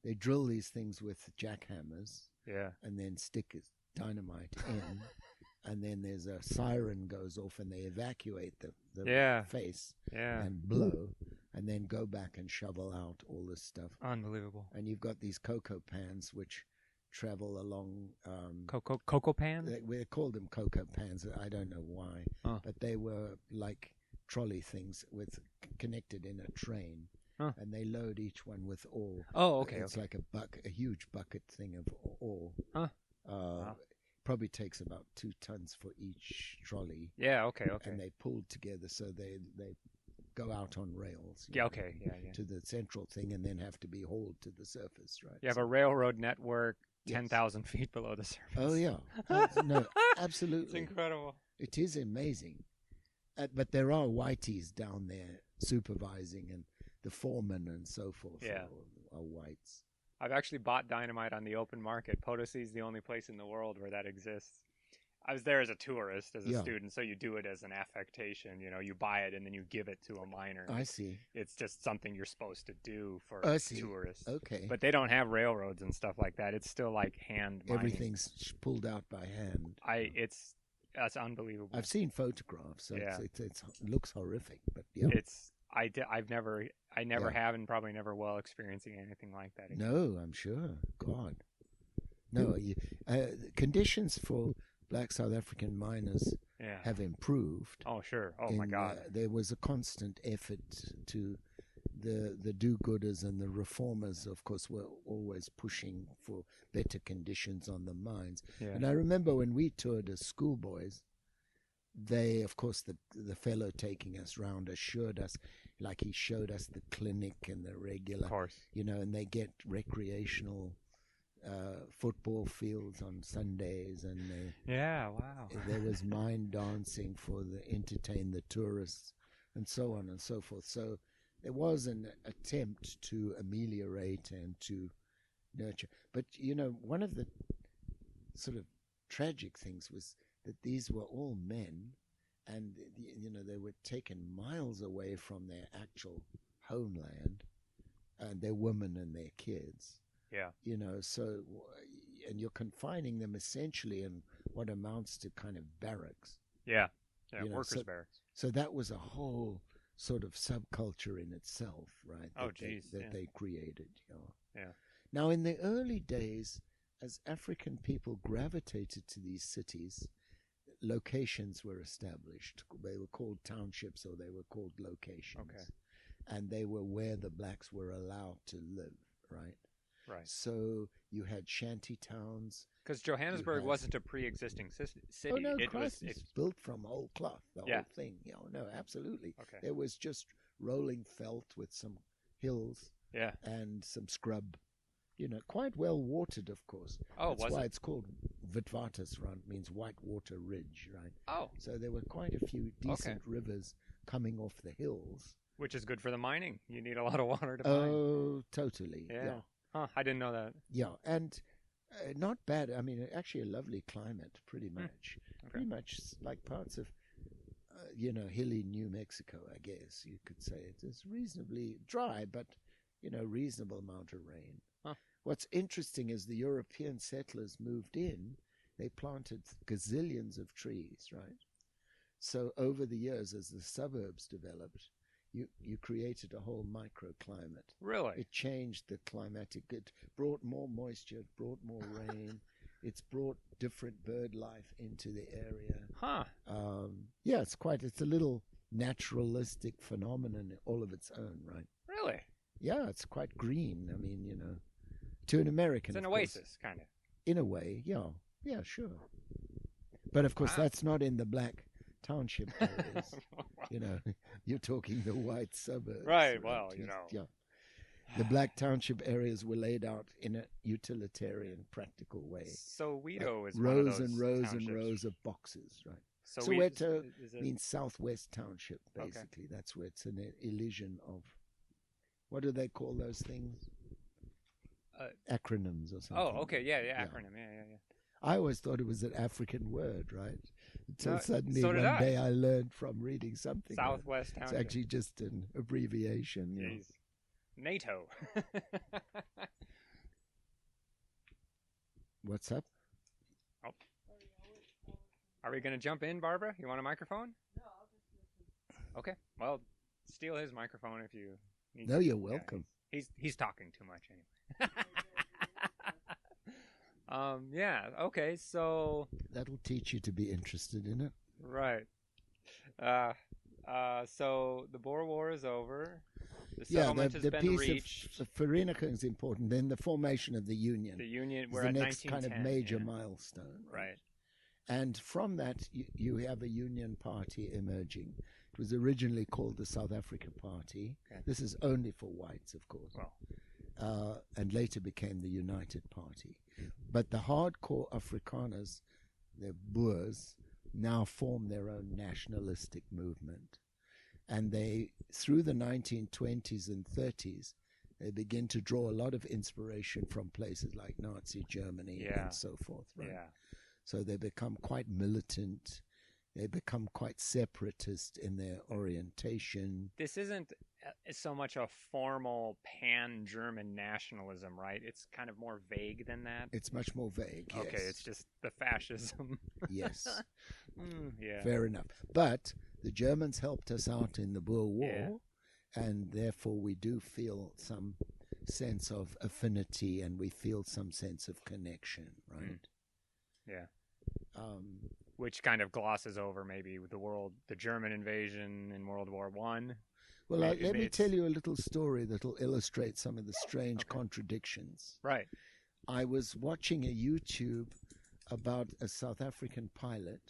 They drill these things with jackhammers and then stick dynamite in, and then there's a siren goes off and they evacuate the face and blow, and then go back and shovel out all this stuff. Unbelievable. And you've got these cocoa pans which travel along cocoa pans? We called them cocoa pans. I don't know why, but they were like trolley things connected in a train, and they load each one with ore. Oh, okay. It's like a huge bucket thing of ore. Wow. Probably takes about 2 tons for each trolley. Yeah. Okay. And they pulled together, so they go out on rails. Yeah. To the central thing, and then have to be hauled to the surface, right? You have a railroad network 10,000 feet below the surface. Oh, yeah. No, absolutely. It's incredible. It is amazing. But there are whiteys down there supervising, and the foreman and so forth are whites. I've actually bought dynamite on the open market. Potosi is the only place in the world where that exists. I was there as a tourist, as a student, so you do it as an affectation. You buy it and then you give it to a miner. I see. It's just something you're supposed to do for tourists. Okay. But they don't have railroads and stuff like that. It's still like hand mining. Everything's pulled out by hand. That's unbelievable. I've seen photographs. So it looks horrific, but I never have, and probably never will, experiencing anything like that again. No, I'm sure. God. No, conditions for Black South African miners have improved. Oh, sure. Oh, my God. There was a constant effort to the do-gooders and the reformers, of course, were always pushing for better conditions on the mines. Yeah. And I remember when we toured as schoolboys, they, of course, the fellow taking us round assured us, like he showed us the clinic and the regular, of course. And they get recreational football fields on Sundays, and there was mine dancing entertain the tourists, and so on and so forth. So there was an attempt to ameliorate and to nurture. But one of the sort of tragic things was that these were all men, and they were taken miles away from their actual homeland, and their women and their kids. Yeah. So, and you're confining them essentially in what amounts to kind of barracks. Yeah. Yeah, workers' barracks. So that was a whole sort of subculture in itself, right? That they created. Yeah. Now, in the early days, as African people gravitated to these cities, locations were established. They were called townships, or they were called locations. Okay. and they were where the blacks were allowed to live, right? Right. So you had shanty towns. Because Johannesburg wasn't a pre-existing city. Oh no, It Christ, was. it's built from whole cloth, the Yeah. whole thing. No, absolutely. Okay. There was just rolling veldt with some hills Yeah. and some scrub. Quite well watered, of course. Oh, That's was why it? it's called Witwatersrand, means white water ridge, right? Oh, So there were quite a few decent rivers coming off the hills. which is good for the mining. You need a lot of water to mine. Oh, totally. Yeah. Huh, I didn't know that. Yeah, and not bad. I mean, actually a lovely climate, pretty much. Okay. Pretty much like parts of, hilly New Mexico, I guess you could say. It's reasonably dry, but, reasonable amount of rain. Huh. What's interesting is the European settlers moved in, they planted gazillions of trees, right? So over the years, as the suburbs developed, you created a whole microclimate. Really? It changed the climatic. It brought more moisture, it brought more rain. It's brought different bird life into the area. Huh. Yeah, it's a little naturalistic phenomenon all of its own, right? Really? Yeah, it's quite green. I mean, to an American. It's an of course. oasis, kind of. In a way, yeah. Yeah, sure. But of course, that's not in the black township areas. You're talking the white suburbs. Right, well, Yeah. The black township areas were laid out in a utilitarian, practical way. Soweto is rows one of those and rows townships. and rows of boxes, right? Soweto means southwest township, basically. Okay. That's where it's an illusion of, what do they call those things? Acronyms or something. Oh, okay, yeah, acronym, yeah. I always thought it was an African word, right? Until suddenly so one day I learned from reading something. Southwest Township. It's actually just an abbreviation. Jeez. NATO. What's up? Oh. Are we going to jump in, Barbara? You want a microphone? No, I'll just listen. Okay. Well, steal his microphone if you need No, to. you're welcome. Yeah, he's talking too much anyway. Yeah, okay, so that'll teach you to be interested in it. Right. So the Boer War is over. The settlement has been reached. The Vereniging is important. Then the formation of the Union. The Union, is we're the at next 1910, kind of major milestone. Right. And from that, you have a Union Party emerging. It was originally called the South African Party. Okay. This is only for whites, of course. Well. And later became the United Party. But the hardcore Afrikaners, the Boers, now form their own nationalistic movement. And they, through the 1920s and 30s, they begin to draw a lot of inspiration from places like Nazi Germany and so forth. Right? Yeah. So they become quite militant. They become quite separatist in their orientation. This isn't so much a formal pan-German nationalism, right? It's kind of more vague than that. It's much more vague, yes. Okay, it's just the fascism. Yes. Yeah. Fair enough. But the Germans helped us out in the Boer War, and therefore we do feel some sense of affinity and we feel some sense of connection, right? Yeah. Which kind of glosses over maybe the German invasion in World War I. Well, let me tell you a little story that will illustrate some of the strange contradictions. Right. I was watching a YouTube about a South African pilot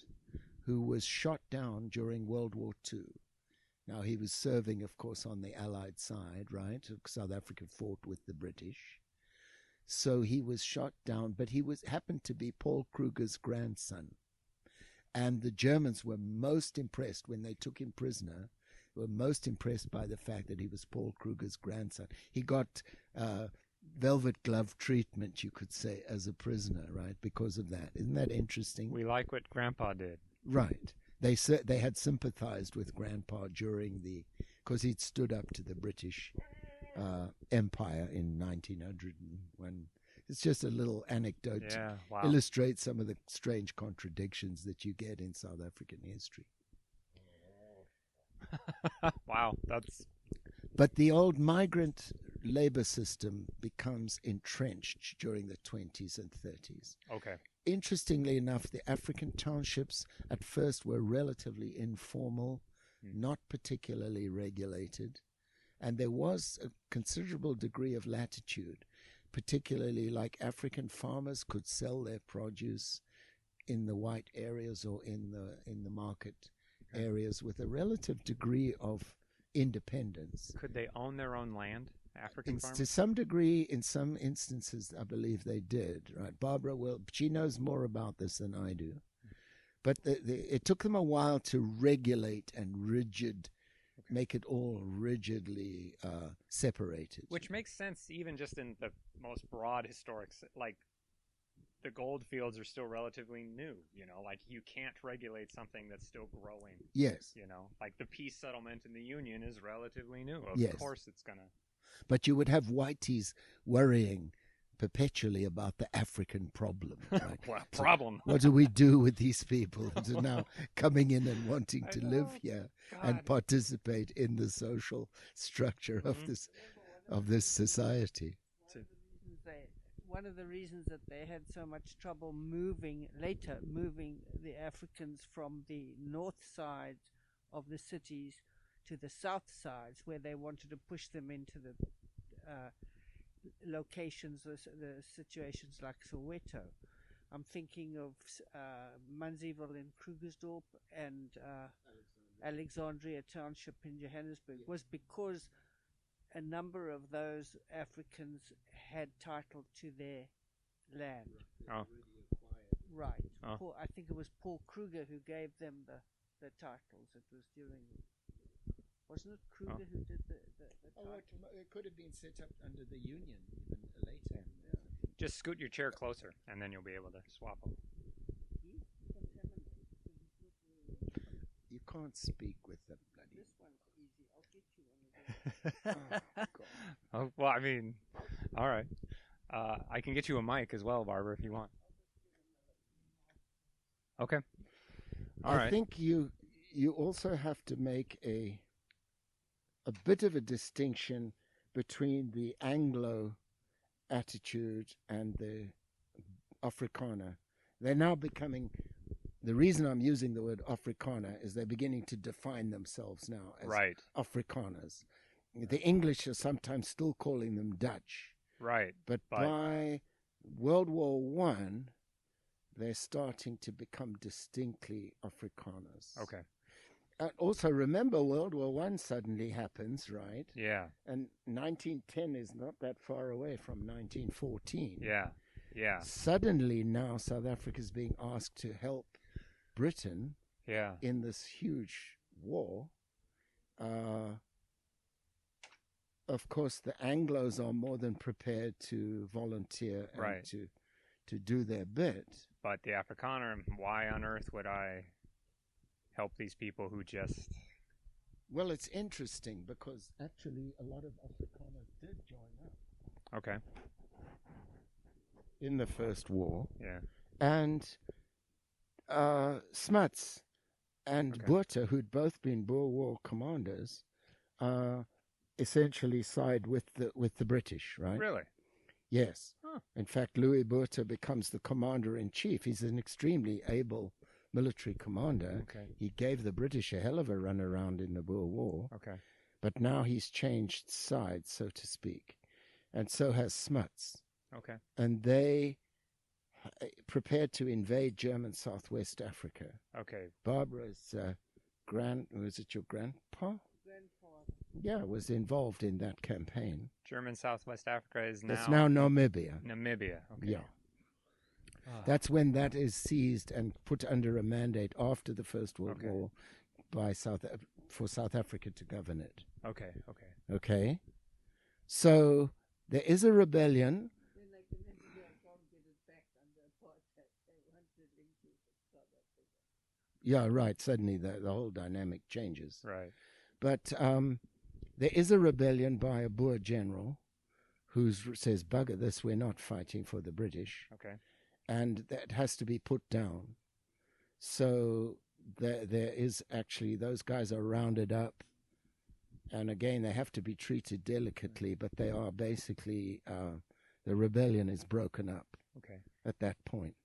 who was shot down during World War II. Now, he was serving, of course, on the Allied side, right? South Africa fought with the British. So he was shot down, but he happened to be Paul Kruger's grandson. And the Germans were most impressed when they took him prisoner, were most impressed by the fact that he was Paul Kruger's grandson. He got velvet glove treatment, you could say, as a prisoner, right, because of that. Isn't that interesting? We like what Grandpa did. Right. They had sympathized with Grandpa because he'd stood up to the British Empire in 1901. It's just a little anecdote to illustrate some of the strange contradictions that you get in South African history. Wow, But the old migrant labor system becomes entrenched during the 20s and 30s. Okay. Interestingly enough, the African townships at first were relatively informal, not particularly regulated, And there was a considerable degree of latitude, particularly like African farmers could sell their produce in the white areas or in the market areas with a relative degree of independence. Could they own their own land, African To farmers? some degree, in some instances, I believe they did. Right, Barbara she knows more about this than I do. But it took them a while to regulate and make it all rigidly separated. Which makes sense even just in the most broad historic, like the gold fields are still relatively new, like you can't regulate something that's still growing. Yes. Like the peace settlement in the Union is relatively new. Yes. Of course it's going to. But you would have whiteys worrying perpetually about the African problem. Right? Well, problem. What do we do with these people that are now coming in and wanting to live here and participate in the social structure of this society? One of the reasons that they had so much trouble moving the Africans from the north sides of the cities to the south sides, where they wanted to push them into the locations, the situations like Soweto. I'm thinking of Munsieville in Krugersdorp and Alexandria Township in Johannesburg, was because a number of those Africans had title to their land. Oh. Right. Oh. I think it was Paul Kruger who gave them the titles. It was during... Wasn't it Kruger who did the title? It could have been set up under the Union even later. Yeah. Just scoot your chair closer, and then you'll be able to swap them. You can't speak with them, bloody. This one's easy. I'll get you one of those. Oh, well, I mean, all right. I can get you a mic as well, Barbara, if you want. Okay. All right. I think you also have to make a bit of a distinction between the Anglo attitude and the Afrikaner. They're now becoming... The reason I'm using the word Afrikaner is they're beginning to define themselves now as Afrikaners. The English are sometimes still calling them Dutch. Right. But by World War I, they're starting to become distinctly Afrikaners. Okay. And also, remember, World War I suddenly happens, right? Yeah. And 1910 is not that far away from 1914. Yeah. Yeah. Suddenly now South Africa is being asked to help Britain in this huge war. Of course, the Anglos are more than prepared to volunteer and to do their bit. But the Afrikaner, why on earth would I help these people who just... Well, it's interesting because actually a lot of Afrikaners did join up. Okay. In the First War. Yeah. And Smuts and Botha, who'd both been Boer War commanders, essentially side with the British, right? Really? Yes. Huh. In fact, Louis Botha becomes the commander-in-chief. He's an extremely able military commander. Okay. He gave the British a hell of a run around in the Boer War. Okay. But now he's changed sides, so to speak. And so has Smuts. Okay. And they prepared to invade German Southwest Africa. Okay. Barbara's was it your grandpa? Yeah, was involved in that campaign. German Southwest Africa is now... It's now Namibia. Namibia, okay. Yeah. That's when that is seized and put under a mandate after the First World War by for South Africa to govern it. Okay. Okay? So there is a rebellion. Yeah, right. Suddenly the whole dynamic changes. Right. But there is a rebellion by a Boer general who says, bugger this, we're not fighting for the British. Okay. And that has to be put down. So there is actually, those guys are rounded up. And again, they have to be treated delicately, but they are basically, the rebellion is broken up at that point.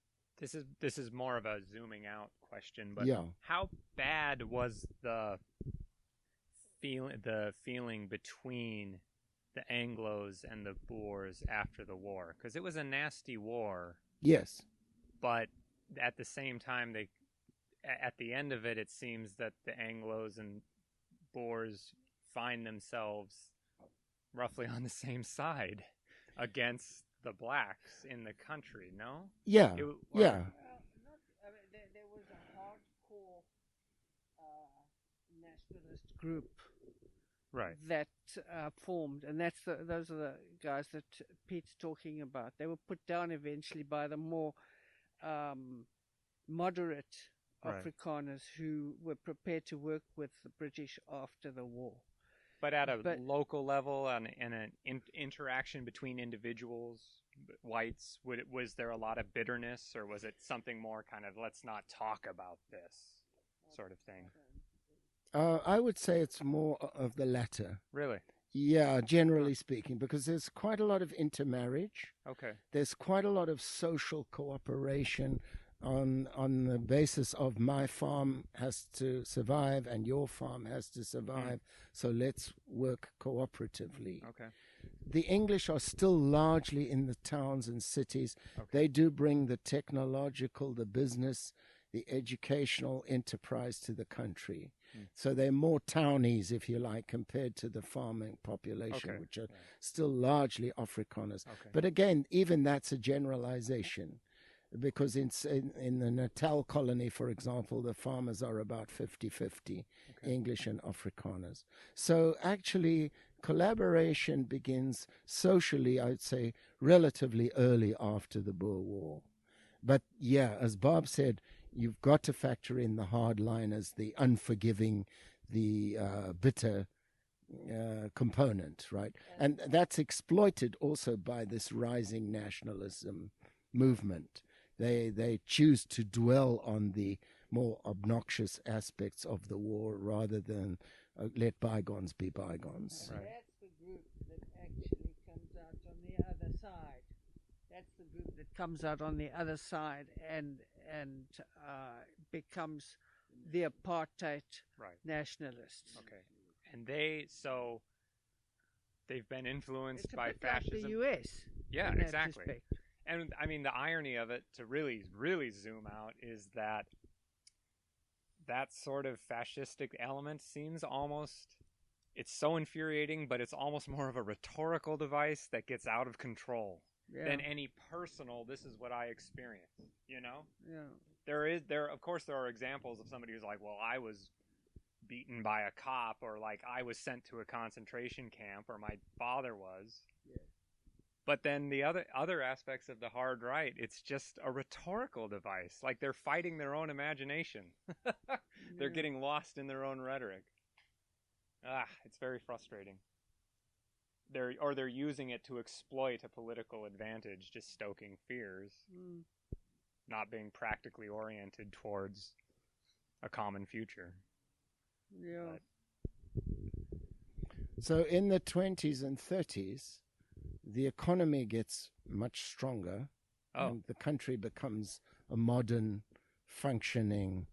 This is more of a zooming out question, but yeah. How bad was the feeling between the Anglos and the Boers after the war, because it was a nasty war. Yes. But at the same time, at the end of it, it seems that the Anglos and Boers find themselves roughly on the same side against the blacks in the country. No? Yeah. Yeah. There was a hardcore nationalist group, right, that formed, and those are the guys that Pete's talking about. They were put down eventually by the more moderate Afrikaners who were prepared to work with the British after the war. But at a local level and an interaction between individuals, whites, was there a lot of bitterness, or was it something more kind of let's not talk about this sort of thing? I would say it's more of the latter. Really? Yeah, generally speaking, because there's quite a lot of intermarriage. Okay. There's quite a lot of social cooperation on the basis of my farm has to survive and your farm has to survive, so let's work cooperatively. Okay. The English are still largely in the towns and cities. Okay. They do bring the technological, the business, the educational enterprise to the country. So they're more townies, if you like, compared to the farming population, which are still largely Afrikaners. Okay. But again, even that's a generalization, because in the Natal colony, for example, the farmers are about 50-50, English and Afrikaners. So actually, collaboration begins socially, I would say, relatively early after the Boer War. But yeah, as Bob said, you've got to factor in the hardliners, the unforgiving, the bitter component, right? And that's exploited also by this rising nationalism movement. They choose to dwell on the more obnoxious aspects of the war rather than let bygones be bygones. Right. That's the group that actually comes out on the other side. That's the group that comes out on the other side and becomes the apartheid nationalists. Okay, and they've been influenced by fascism. Like the U.S. Yeah, exactly. And I mean, the irony of it, to really, really zoom out, is that sort of fascistic element seems almost, it's so infuriating, but it's almost more of a rhetorical device that gets out of control than any personal, this is what I experienced, you know? Yeah. Of course, there are examples of somebody who's like, well, I was beaten by a cop, or like I was sent to a concentration camp, or my father was. Yeah. But then the other aspects of the hard right, it's just a rhetorical device. Like they're fighting their own imagination. They're getting lost in their own rhetoric. It's very frustrating. They're using it to exploit a political advantage, just stoking fears, not being practically oriented towards a common future. Yeah. So in the 20s and 30s, the economy gets much stronger, and the country becomes a modern, functioning,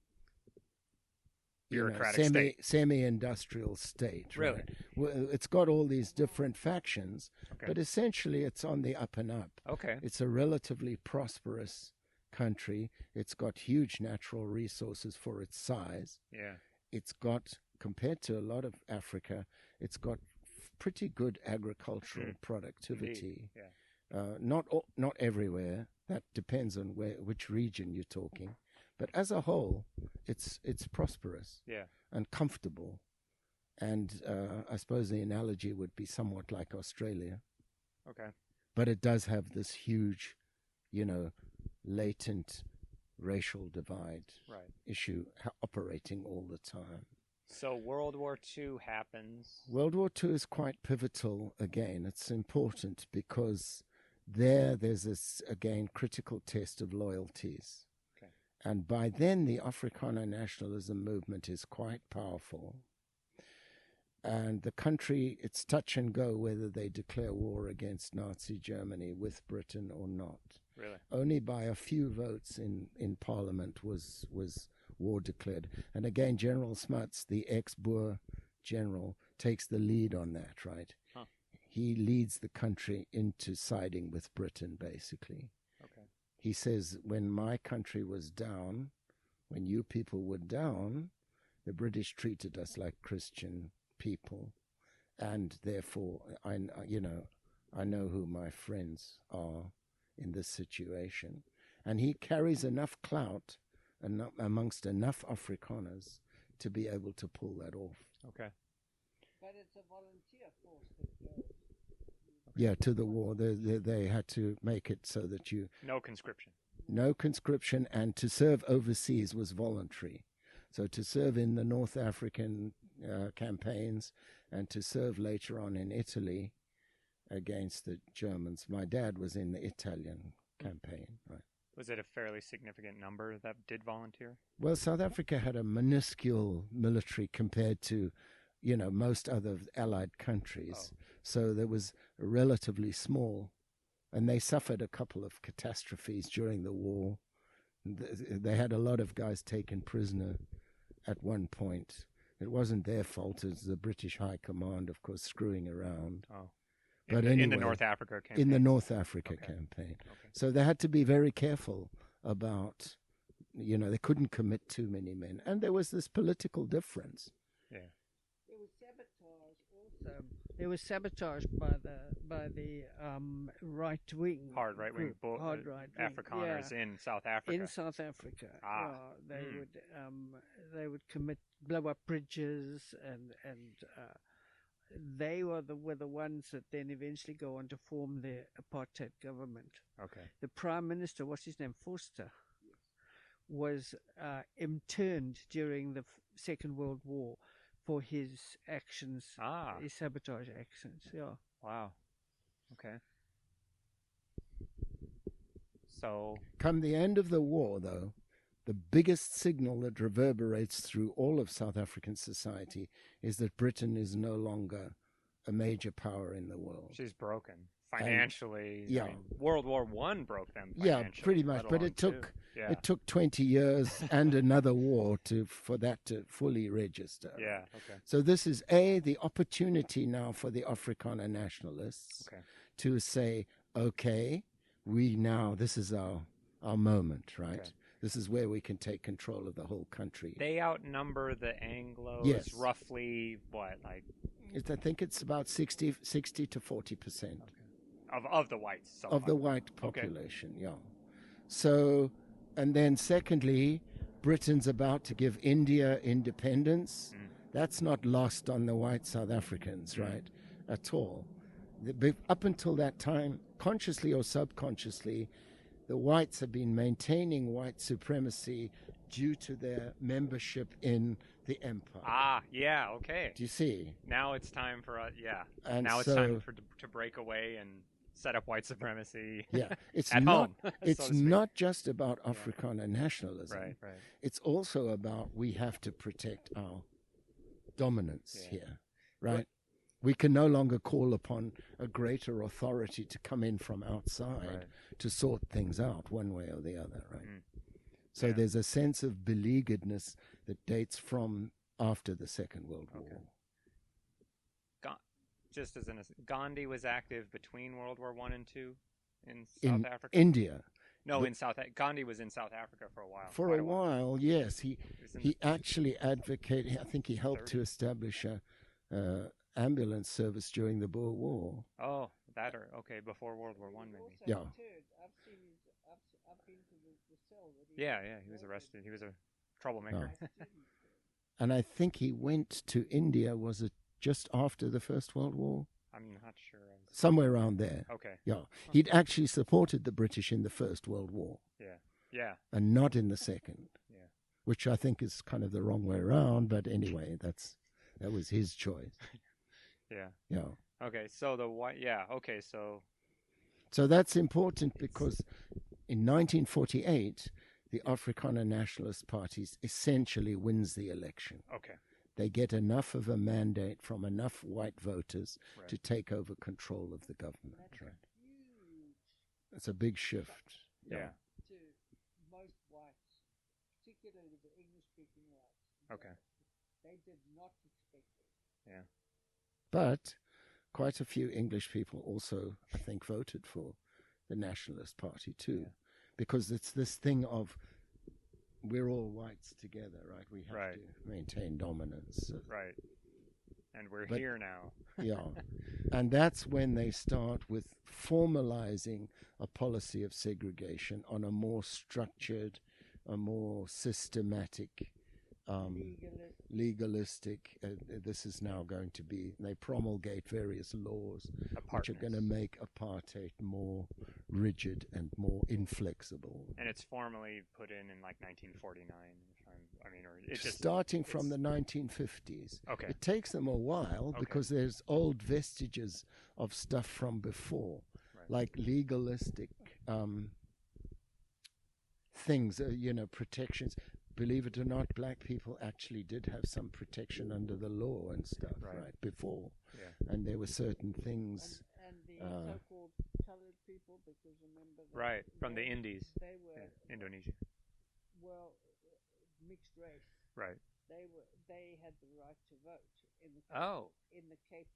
bureaucratic semi-industrial state. Really? Right? Well, it's got all these different factions, but essentially it's on the up and up. Okay. It's a relatively prosperous country. It's got huge natural resources for its size. Yeah. It's got, compared to a lot of Africa, it's got pretty good agricultural productivity. Yeah. Not everywhere. That depends on which region you're talking. But as a whole, it's prosperous and comfortable. And I suppose the analogy would be somewhat like Australia. Okay. But it does have this huge, latent racial divide issue operating all the time. So World War II happens. World War II is quite pivotal again. It's important because there's this, again, critical test of loyalties. Okay. And by then, the Afrikaner nationalism movement is quite powerful. And the country, it's touch and go whether they declare war against Nazi Germany with Britain or not. Really? Only by a few votes in Parliament was war declared. And again, General Smuts, the ex-Boer general, takes the lead on that, right? Huh. He leads the country into siding with Britain, basically. Okay. He says, when my country was down, when you people were down, the British treated us like Christian people, and therefore, I know who my friends are in this situation. And he carries enough clout amongst enough Afrikaners to be able to pull that off. Okay. But it's a volunteer force that goes. Yeah, to the war. They had to make it so that No conscription. no conscription, and to serve overseas was voluntary. So to serve in the North African campaigns and to serve later on in Italy against the Germans. My dad was in the Italian campaign, right? Was it a fairly significant number that did volunteer? Well, South Africa had a minuscule military compared to, most other allied countries. Oh. So there was relatively small, and they suffered a couple of catastrophes during the war. They had a lot of guys taken prisoner at one point. It wasn't their fault. It was the British High Command, of course, screwing around. Oh. But in anyway, the North Africa campaign? In the North Africa Okay. campaign. Okay. So they had to be very careful about, they couldn't commit too many men. And there was this political difference. Yeah. There was sabotage also. There was sabotage by the right wing. Hard right-wing Hard right wing. Afrikaners in South Africa. In South Africa, Ah. they would blow up bridges, and they were the ones that then eventually go on to form the apartheid government. Okay. The prime minister, what's his name, Forster, was interned during the Second World War for his actions, his sabotage actions. Yeah. Wow. Okay. So, come the end of the war, though, the biggest signal that reverberates through all of South African society is that Britain is no longer a major power in the world. she's broken financially. Yeah. I mean, World War I broke them financially. Yeah, pretty much. But it took it took 20 years and another war for that to fully register. Yeah. Okay. So this is the opportunity now for the Afrikaner nationalists to say, okay, this is our moment, right? Okay. This is where we can take control of the whole country. They outnumber the Anglos roughly, what, like? I think it's about 60 to 40%. Of the whites. So of the white population, yeah. So, and then secondly, Britain's about to give India independence. That's not lost on the white South Africans, right, at all. Up until that time, consciously or subconsciously, the whites have been maintaining white supremacy due to their membership in the empire. Yeah, okay. Do you see? Now it's time for And now it's time to break away and set up white supremacy. Yeah, it's at not. home. It's so to speak. not just about Afrikaner nationalism. Right. It's also about we have to protect our dominance here, right? We can no longer call upon a greater authority to come in from outside to sort things out one way or the other, right? So there's a sense of beleagueredness that dates from after the Second World War. Just as Gandhi was active between World War I and II in South Africa? India. No, Gandhi was in South Africa for a while. For a while, yes. He actually advocated, I think he helped to establish a ambulance service during the Boer War. Oh, before World War I, maybe. Yeah. I've been to the cell. Yeah, he was arrested. He was a troublemaker. And I think he went to India, was it just after the First World War? I'm not sure. Somewhere around there. Okay. Yeah. He'd actually supported the British in the First World War. Yeah. And not in the Second. Yeah. Which I think is kind of the wrong way around, but anyway, that was his choice. Yeah. Okay, so So that's important because in 1948, the Afrikaner Nationalist Party essentially wins the election. Okay. They get enough of a mandate from enough white voters to take over control of the government. Right. It's a big shift. Yeah. To most whites, particularly the English-speaking whites. Okay. They did not expect it. Yeah. But quite a few English people also, I think, voted for the Nationalist Party too, Yeah. because it's this thing of we're all whites together, right? We have Right. to maintain dominance. Right. And we're But- here now. Yeah. And that's when they start with formalizing a policy of segregation on a more structured, a more systematic, legalistic. This is now going to be, they promulgate various laws which are going to make apartheid more rigid and more inflexible. And it's formally put in like 1949. Or it just Starting from the 1950s. Okay. It takes them a while Okay. because there's old vestiges of stuff from before, Right. like legalistic things, protections. Believe it or not, black people actually did have some protection under the law and stuff, right before. Yeah. And there were certain things. And the so-called colored people, because remember, Right, from the Indies. They were Indonesia. well mixed race. Right. They had the right to vote in the Cape.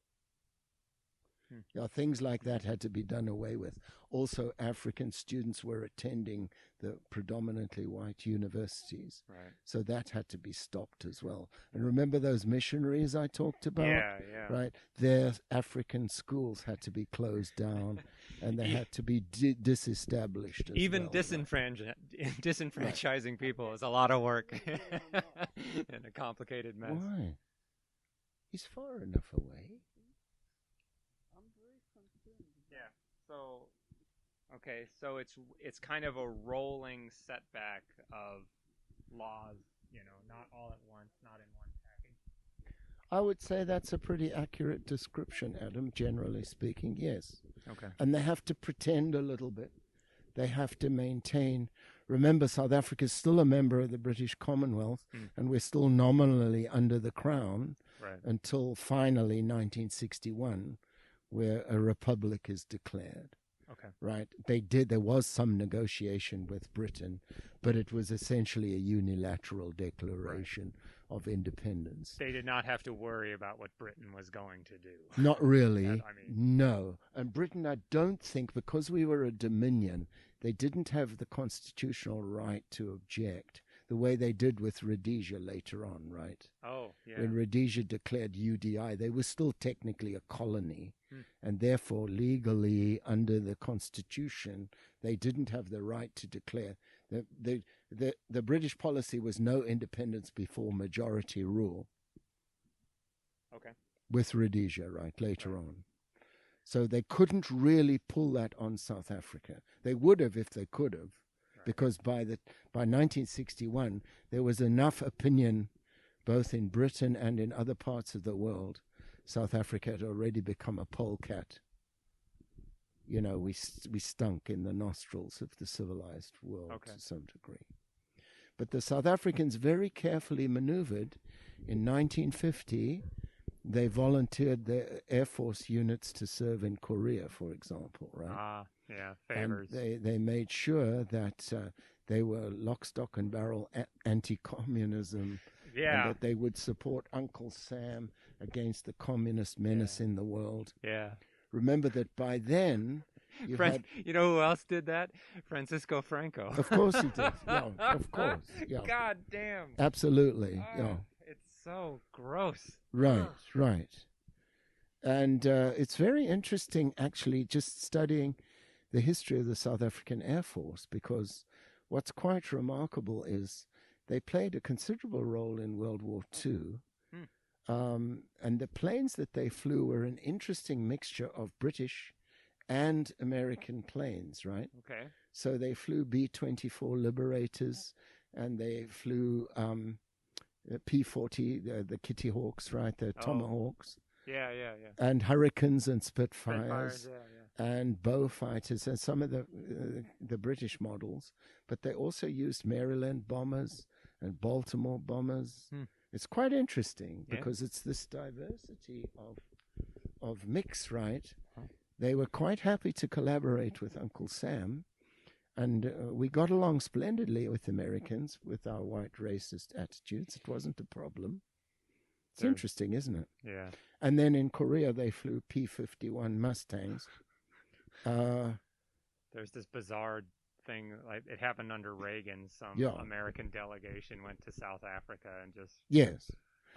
Yeah, things like that had to be done away with. Also, African students were attending the predominantly white universities. Right. So that had to be stopped as well. And remember those missionaries I talked about? Yeah. Right? Their African schools had to be closed down and they had to be disestablished as Even well. disenfranchising people is a lot of work and a complicated mess. Why? He's far enough away. Yeah. So, okay. So it's kind of a rolling setback of laws. Not all at once, not in one package. I would say that's a pretty accurate description, Adam, generally speaking, yes. Okay. And they have to pretend a little bit. They have to maintain. Remember, South Africa is still a member of the British Commonwealth, and we're still nominally under the Crown until finally 1961, where a republic is declared. Okay. Right? There was some negotiation with Britain, but it was essentially a unilateral declaration of independence. They did not have to worry about what Britain was going to do. Not really. No. And Britain, I don't think, because we were a dominion, they didn't have the constitutional right to object the way they did with Rhodesia later on, right? Oh, yeah. When Rhodesia declared UDI, they were still technically a colony, and therefore legally under the constitution, they didn't have the right to declare. The British policy was no independence before majority rule. Okay. With Rhodesia, later on. So they couldn't really pull that on South Africa. They would have if they could have, because by 1961 there was enough opinion, both in Britain and in other parts of the world. South Africa had already become a polecat. We stunk in the nostrils of the civilized world to some degree. But the South Africans very carefully maneuvered. In 1950, they volunteered their Air Force units to serve in Korea, for example, right? Favors. And they made sure that they were lock, stock, and barrel anti-communism, and that they would support Uncle Sam against the communist menace in the world. Yeah. Remember that by then, you know who else did that? Francisco Franco. Of course he did. Yeah, of course. Yeah. God damn. Absolutely. It's so gross. Right. And it's very interesting, actually, just studying the history of the South African Air Force, because what's quite remarkable is they played a considerable role in World War II. And the planes that they flew were an interesting mixture of British and American planes, right? Okay. So they flew B-24 Liberators, and they flew P-40, the Kitty Hawks, right? The Tomahawks. Yeah. And Hurricanes and Spitfires. Spitfires, and Bow fighters and some of the British models. But they also used Maryland bombers and Baltimore bombers. It's quite interesting because it's this diversity of mix, right? They were quite happy to collaborate with Uncle Sam, and we got along splendidly with Americans with our white racist attitudes. It wasn't a problem. It's interesting, isn't it? Yeah. And then in Korea, they flew P-51 Mustangs. There's this bizarre thing, like it happened under Reagan. Some American delegation went to South Africa and just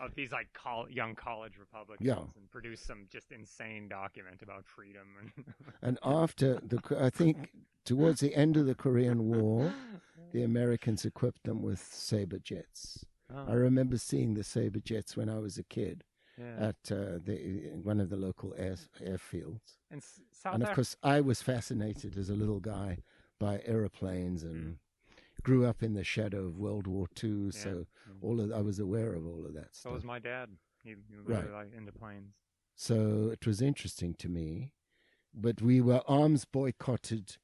of these like young college Republicans and produced some just insane document about freedom. And after I think towards the end of the Korean War, the Americans equipped them with Sabre jets. Oh. I remember seeing the Sabre jets when I was a kid at one of the local airfields. And of course, I was fascinated as a little guy by aeroplanes and grew up in the shadow of World War II. So I was aware of all of that stuff. So was my dad. He really like into planes. So it was interesting to me. But we were arms boycotted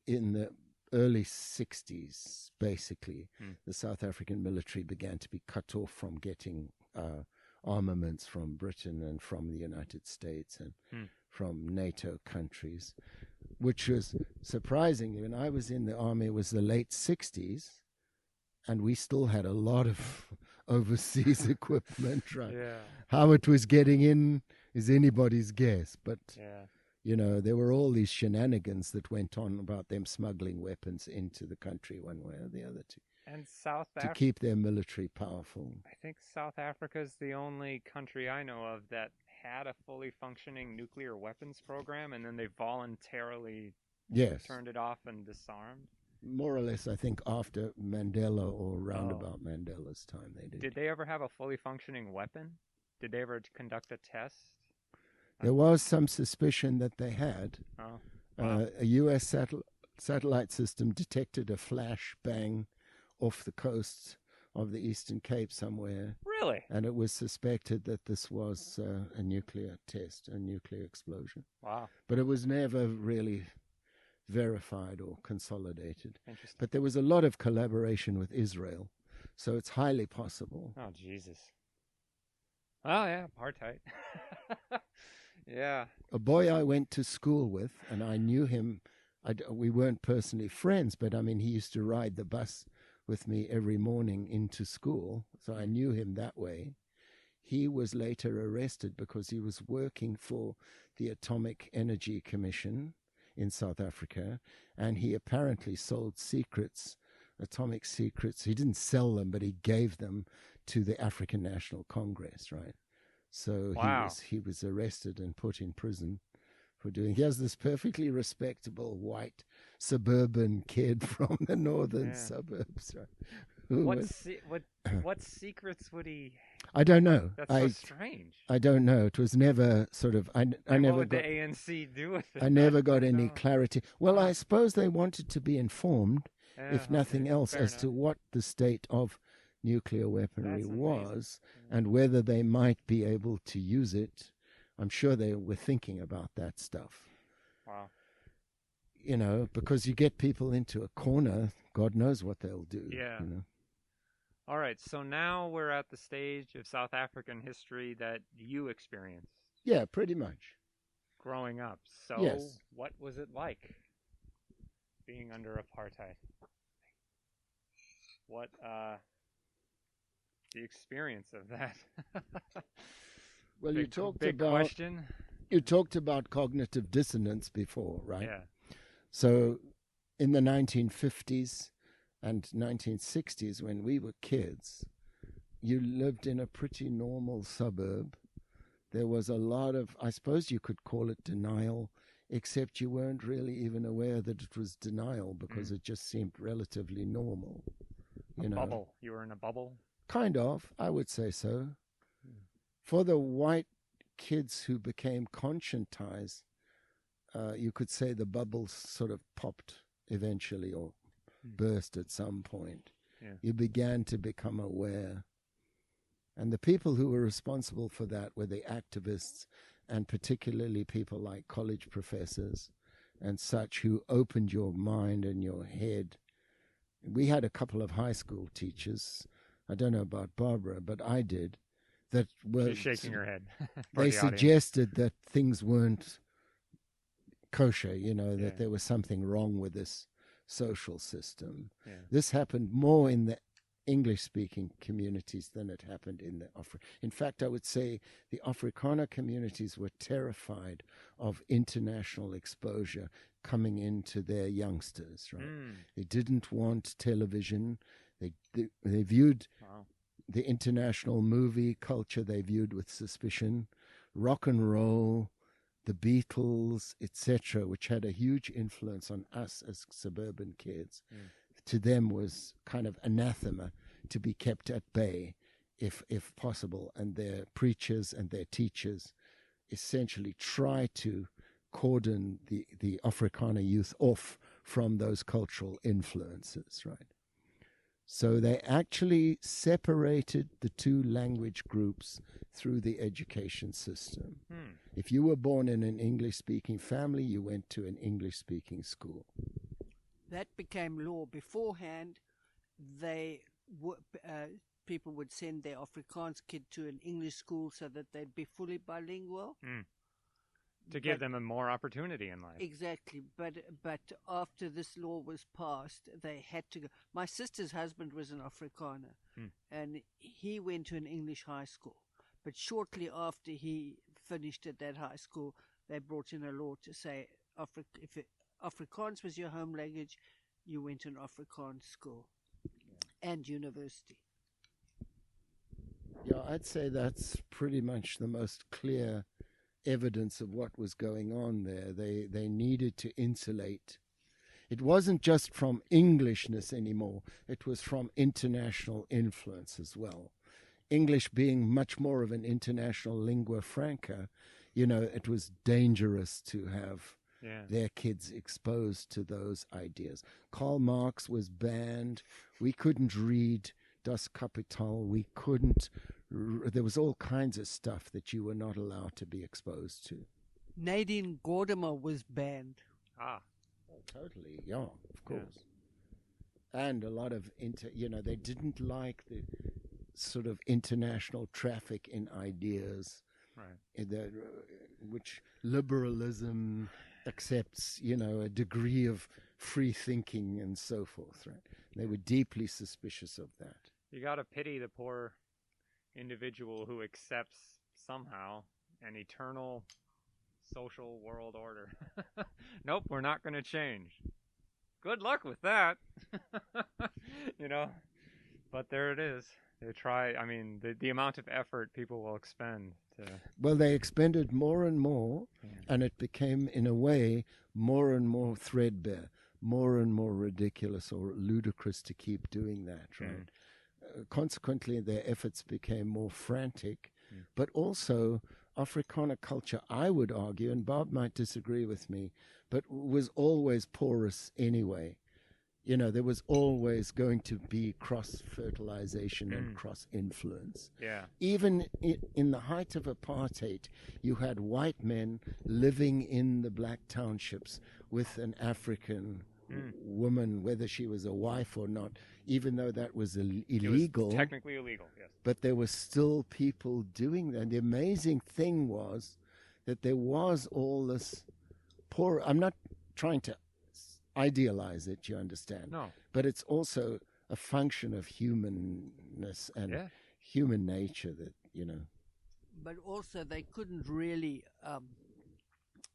in the early 60s, basically. The South African military began to be cut off from getting armaments from Britain and from the United States and from NATO countries, which was surprising. When I was in the army, it was the late 60s, and we still had a lot of overseas equipment, right? Yeah. How it was getting in is anybody's guess, but... You know, there were all these shenanigans that went on about them smuggling weapons into the country one way or the other to keep their military powerful. I think South Africa is the only country I know of that had a fully functioning nuclear weapons program, and then they voluntarily turned it off and disarmed. More or less, I think, after Mandela or roundabout Mandela's time they did. Did they ever have a fully functioning weapon? Did they ever conduct a test? There was some suspicion that they had. Oh, wow. A U.S. satellite system detected a flash bang off the coast of the Eastern Cape somewhere. Really? And it was suspected that this was a nuclear test, a nuclear explosion. Wow. But it was never really verified or consolidated. Interesting. But there was a lot of collaboration with Israel, so it's highly possible. Oh, Jesus. Oh, yeah, apartheid. Yeah. A boy I went to school with, and I knew him. We weren't personally friends, but I mean, he used to ride the bus with me every morning into school, so I knew him that way. He was later arrested because he was working for the Atomic Energy Commission in South Africa, and he apparently sold secrets, atomic secrets. He didn't sell them, but he gave them to the African National Congress, right? So he was arrested and put in prison for doing. He was this perfectly respectable white suburban kid from the northern suburbs. Right? What secrets would he? I don't know. That's so strange. I don't know. It was never sort of. I never. What would the ANC do with it? I never got any clarity. Well, I suppose they wanted to be informed, if nothing else, as to what the state of nuclear weaponry was and whether they might be able to use it. I'm sure they were thinking about that stuff. Wow. You know, because you get people into a corner, God knows what they'll do. Yeah. You know? All right, so now we're at the stage of South African history that you experienced. Yeah, pretty much. Growing up. So what was it like being under apartheid? What, the experience of that? Well, you talked about cognitive dissonance before, right? Yeah. So in the 1950s and 1960s, when we were kids, you lived in a pretty normal suburb. There was a lot of, I suppose you could call it denial, except you weren't really even aware that it was denial because it just seemed relatively normal. A bubble. You were in a bubble? Kind of, I would say so. For the white kids who became conscientized, you could say the bubble sort of popped eventually or burst at some point. Yeah. You began to become aware. And the people who were responsible for that were the activists, and particularly people like college professors and such who opened your mind and your head. We had a couple of high school teachers, I don't know about Barbara, but I did, that were... She's shaking her head. They suggested that things weren't kosher, you know, that there was something wrong with this social system. Yeah. This happened more in the English-speaking communities than it happened in the In fact, I would say the Afrikaner communities were terrified of international exposure coming into their youngsters. Right? They didn't want television. They viewed the international movie culture. They viewed with suspicion. Rock and roll, the Beatles, etc., which had a huge influence on us as suburban kids. To them was kind of anathema to be kept at bay if possible, and their preachers and their teachers essentially try to cordon the Afrikaner youth off from those cultural influences, right? So they actually separated the two language groups through the education system. If you were born in an English-speaking family, you went to an English-speaking school. That became law. Beforehand, people would send their Afrikaans kid to an English school so that they'd be fully bilingual. To give them a more opportunity in life. Exactly. But after this law was passed, they had to go. My sister's husband was an Afrikaner, and he went to an English high school. But shortly after he finished at that high school, they brought in a law to say if Afrikaans was your home language, you went to an Afrikaans school and university. Yeah, I'd say that's pretty much the most clear evidence of what was going on there. They needed to insulate. It wasn't just from Englishness anymore. It was from international influence as well. English being much more of an international lingua franca, it was dangerous to have their kids exposed to those ideas. Karl Marx was banned. We couldn't read Das Kapital. We couldn't. There was all kinds of stuff that you were not allowed to be exposed to. Nadine Gordimer was banned. Oh, totally. Yeah, of course. Yeah. And a lot of they didn't like the sort of international traffic in ideas, right? Which liberalism accepts, a degree of free thinking and so forth, right? They were deeply suspicious of that. You gotta pity the poor individual who accepts somehow an eternal social world order. Nope, we're not going to change. Good luck with that. But there it is. They try. I mean, the amount of effort people will expend to. Well, they expended more and more, and it became, in a way, more and more threadbare, more and more ridiculous or ludicrous to keep doing that, right? Consequently, their efforts became more frantic, but also Afrikaner culture, I would argue, and Bob might disagree with me, but was always porous anyway. There was always going to be cross-fertilization and cross-influence. Yeah. Even in the height of apartheid, you had white men living in the black townships with an African woman, whether she was a wife or not, even though that was illegal. It was technically illegal, yes. But there were still people doing that. The amazing thing was that there was all this poor. I'm not trying to idealize it, you understand? No. But it's also a function of humanness and human nature that, But also they couldn't really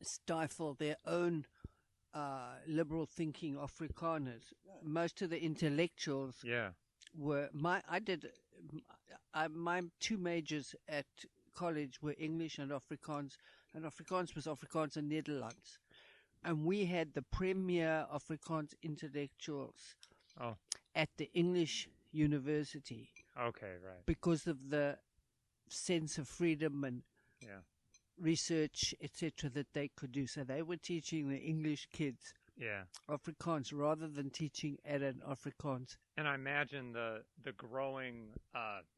stifle their own liberal thinking Afrikaners. Most of the intellectuals were my two majors at college were English and Afrikaans was Afrikaans and Netherlands. And we had the premier Afrikaans intellectuals at the English university. Okay, right. Because of the sense of freedom and research, etc., that they could do. So they were teaching the English kids Afrikaans rather than teaching at an Afrikaans. And I imagine the growing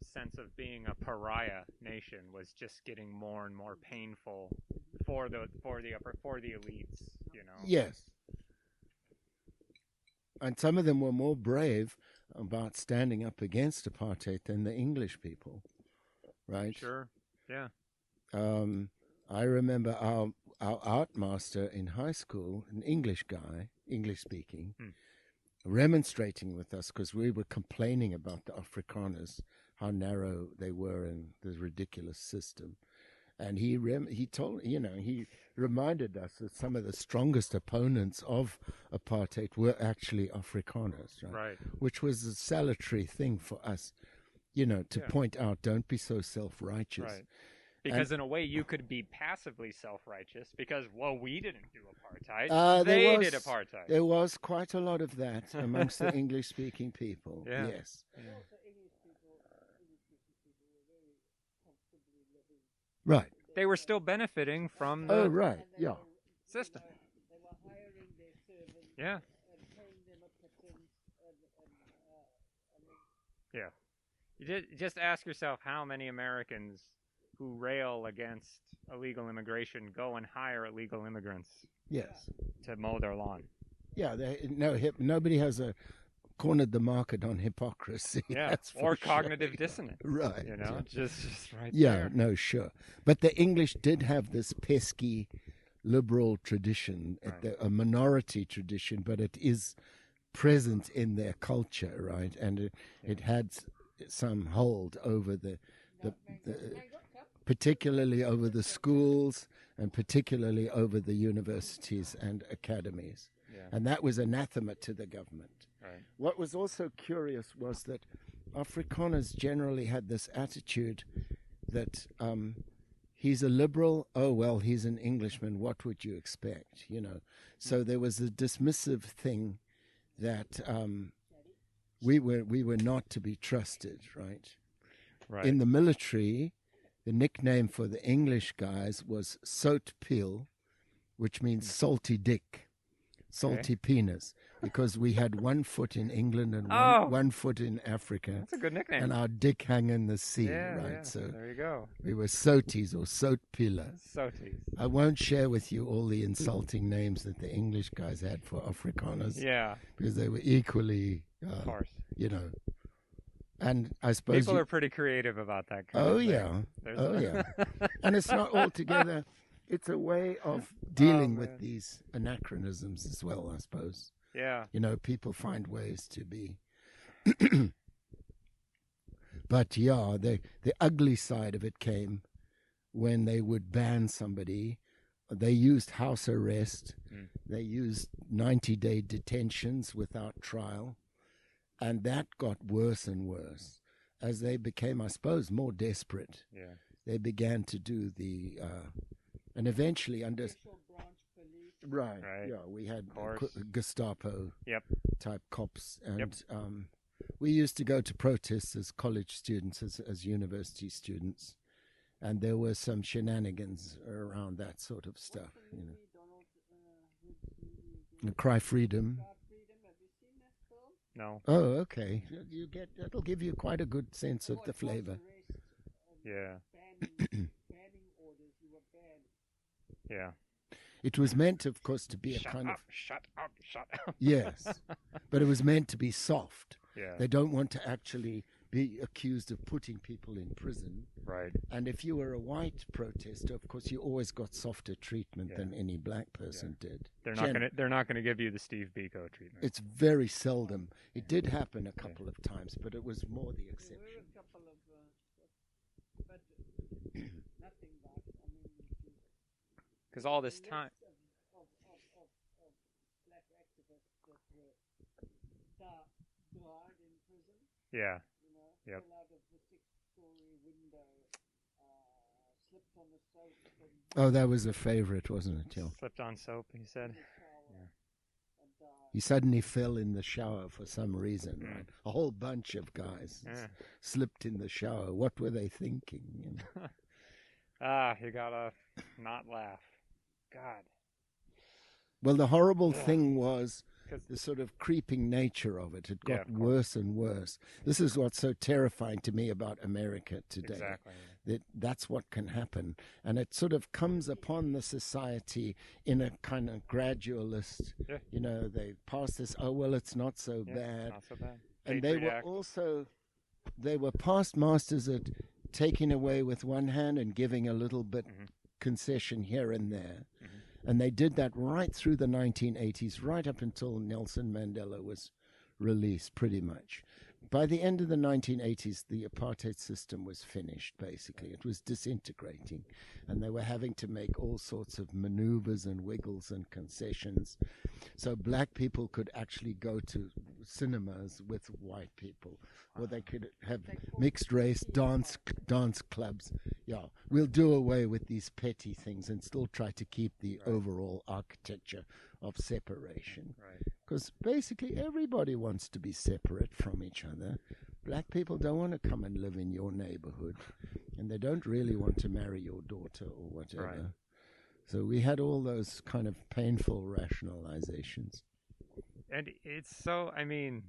sense of being a pariah nation was just getting more and more painful for the elites, Yes. And some of them were more brave about standing up against apartheid than the English people, right? Sure. Yeah. I remember our art master in high school, an English guy, English speaking, remonstrating with us because we were complaining about the Afrikaners, how narrow they were in the ridiculous system. And he told, he reminded us that some of the strongest opponents of apartheid were actually Afrikaners, right? Which was a salutary thing for us, to point out, don't be so self-righteous. Right. Because in a way you could be passively self-righteous because, well, we didn't do apartheid. They did apartheid. There was quite a lot of that amongst the English-speaking people, yeah. Yes. Yeah. Right. They were still benefiting from the system. They were hiring their servants Yeah. and paying them a pittance. Yeah. You just ask yourself how many Americans who rail against illegal immigration go and hire illegal immigrants to mow their lawn. Yeah, nobody has cornered the market on hypocrisy. Yeah, or cognitive dissonance. Right. Just right there. Yeah, no, sure. But the English did have this pesky liberal tradition, a minority tradition, but it is present in their culture, right? And it had some hold over the particularly over the schools and particularly over the universities and academies. Yeah. And that was anathema to the government. Right. What was also curious was that Afrikaners generally had this attitude that he's a liberal, oh, well, he's an Englishman, what would you expect, So there was a dismissive thing that we were not to be trusted, right? Right. In the military, the nickname for the English guys was Soat Peel, which means salty dick, salty penis, because we had 1 foot in England and one foot in Africa. That's a good nickname. And our dick hung in the sea, right? Yeah. So there you go. We were Soties or Soat Peeler. Soties. I won't share with you all the insulting names that the English guys had for Afrikaners. Yeah. Because they were equally, of course. And I suppose people are pretty creative about that kind of thing. Yeah. And it's not altogether. It's a way of dealing with these anachronisms as well, I suppose. Yeah. People find ways to be. But the ugly side of it came when they would ban somebody. They used house arrest. They used 90-day detentions without trial. And that got worse and worse as they became, I suppose, more desperate. Yeah. They began to do and eventually under right. Yeah, we had Gestapo type cops, and we used to go to protests as college students, as university students, and there were some shenanigans around that sort of stuff. Cry Freedom. No. Oh, okay. That'll give you quite a good sense of the flavor. Yeah. Yeah. It was meant, of course, to be Shut up. Yes. But it was meant to be soft. Yeah. They don't want to actually be accused of putting people in prison. Right. And if you were a white protester, of course, you always got softer treatment than any black person did. They're not gonna give you the Steve Biko treatment. It's very seldom. It did happen a couple of times, but it was more the exception. There were a couple of, but nothing like. Because all this time. Of black activists that were died in prison. Yeah. Yep. Fell out of the 6-story window, slipped on the soap. Oh, that was a favorite, wasn't it, Jill? Slipped on soap, he said. He suddenly fell in the shower for some reason, right? A whole bunch of guys slipped in the shower. What were they thinking? You gotta not laugh. God. Well, the horrible thing was the sort of creeping nature of it. It got worse and worse. This is what's so terrifying to me about America today. Exactly. That's what can happen. And it sort of comes upon the society in a kind of gradualist, they pass this, oh, well, it's not so bad. Not so bad. And they were past masters at taking away with one hand and giving a little bit concession here and there. And they did that right through the 1980s, right up until Nelson Mandela was release, pretty much. By the end of the 1980s, the apartheid system was finished, basically. It was disintegrating, and they were having to make all sorts of maneuvers and wiggles and concessions. So black people could actually go to cinemas with white people, or they could have mixed race dance clubs. Yeah, we'll do away with these petty things and still try to keep the overall architecture of separation. Right. Because basically everybody wants to be separate from each other. Black people don't want to come and live in your neighborhood, and they don't really want to marry your daughter or whatever. Right. So we had all those kind of painful rationalizations. And it's so, I mean,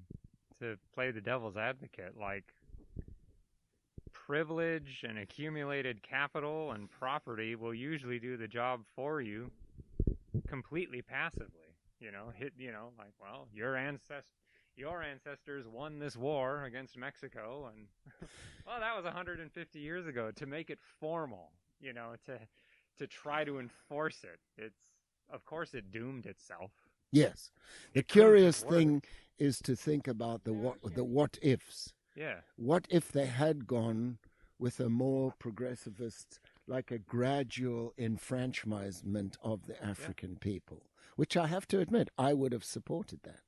to play the devil's advocate, like privilege and accumulated capital and property will usually do the job for you completely passively. Like, well, your ancestors won this war against Mexico, and well, that was 150 years ago. To make it formal, to try to enforce it, of course it doomed itself. Yes, the curious thing is to think about the what ifs. Yeah. What if they had gone with a more progressivist, like a gradual enfranchisement of the African people? Which I have to admit, I would have supported that.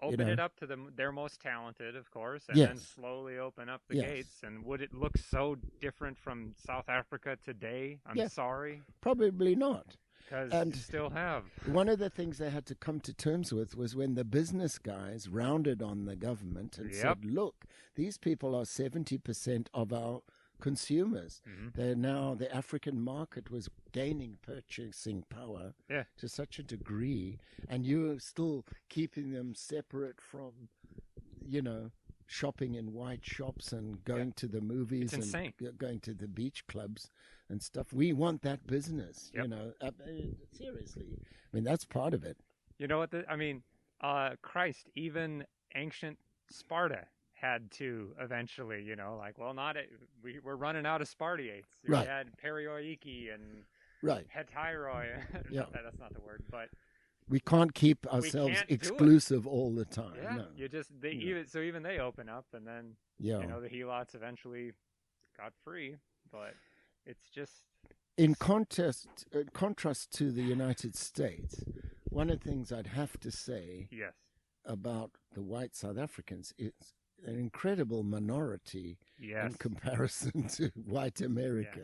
Open it up to their most talented, of course, and Yes. then slowly open up the Yes. gates. And would it look so different from South Africa today? I'm Yes. sorry, Probably not. because And you still have. One of the things they had to come to terms with was when the business guys rounded on the government and Yep. said, look, these people are 70% of our consumers. Mhm. They're now, the African market was gaining purchasing power Yeah. to such a degree, and you're still keeping them separate from, shopping in white shops and going to the movies It's and insane. going to the beach clubs and stuff. We want that business, Yep. seriously. I mean, that's part of it. You know what? Christ, even ancient Sparta had to eventually, we're running out of Spartiates. Right. We had Perioiki and Right. Hetairoi. Yeah. That's not the word, but We can't keep ourselves can't do it. exclusive all the time. yeah, No. even they open up, and then Yeah. the helots eventually got free. But it's just In contrast to the United States, one of the things I'd have to say yes, about the white South Africans is an incredible minority yes, in comparison to white America,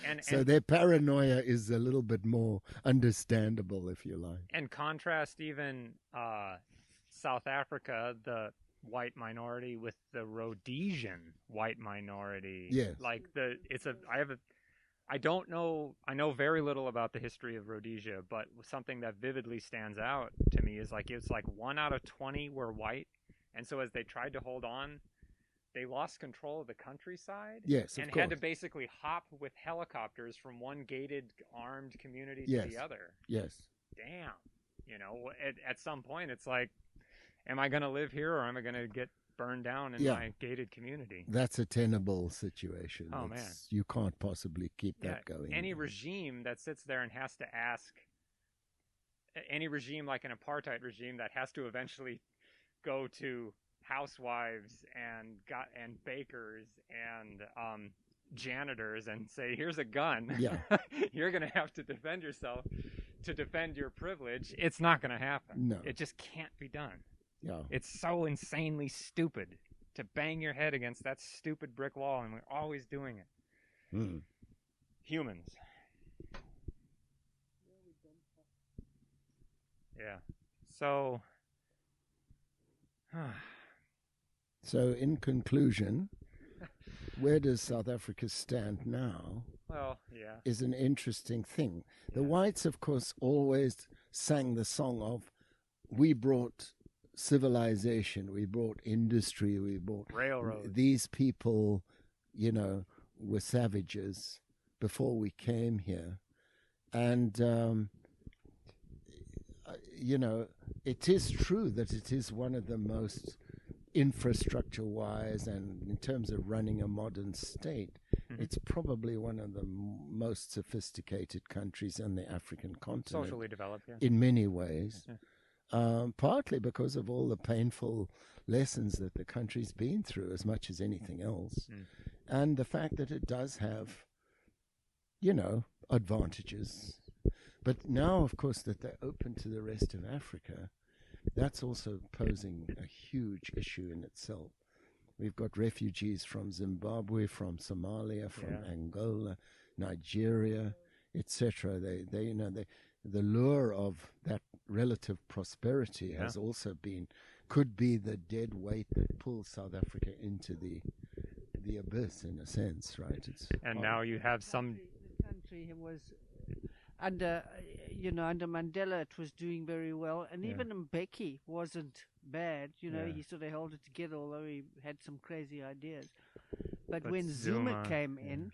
and So their paranoia is a little bit more understandable, if you like. and contrast even South Africa, the white minority, with the Rhodesian white minority. Yes. I don't know. I know very little about the history of Rhodesia, but something that vividly stands out to me is it's like 1 out of 20 were white, and so as they tried to hold on, they lost control of the countryside. Yes, of and course. had to basically hop with helicopters from one gated armed community to Yes. the other. Yes. Damn. At some point, it's like, am I going to live here or am I going to get burned down in Yeah. my gated community? That's a tenable situation. Oh, man. You can't possibly keep that going. Any regime that sits there and has to ask, any regime like an apartheid regime that has to eventually go to housewives and bakers and janitors and say, here's a gun. Yeah. You're going to have to defend yourself to defend your privilege. It's not going to happen. No. It just can't be done. Yeah. It's so insanely stupid to bang your head against that stupid brick wall, and we're always doing it. Mm. Humans. Yeah. So. So, in conclusion, where does South Africa stand now Well, yeah. is an interesting thing. The Yeah. whites, of course, always sang the song of, we brought civilization, we brought industry, we brought Railroads. these people, were savages before we came here. And, it is true that it is one of the most infrastructure-wise and in terms of running a modern state, Mhm. it's probably one of the most sophisticated countries on the African continent Socially developed, yeah. in many ways. Yeah. partly because of all the painful lessons that the country's been through, as much as anything else, and the fact that it does have, advantages. But now, of course, that they're open to the rest of Africa, that's also posing a huge issue in itself. We've got refugees from Zimbabwe, from Somalia, from Angola, Nigeria, etc. The lure of that relative prosperity has also could be the dead weight that pulls South Africa into the abyss, in a sense, right? And now you have some. The country was under Mandela, it was doing very well, and even Mbeki wasn't bad. He sort of held it together, although he had some crazy ideas. But when Zuma came in,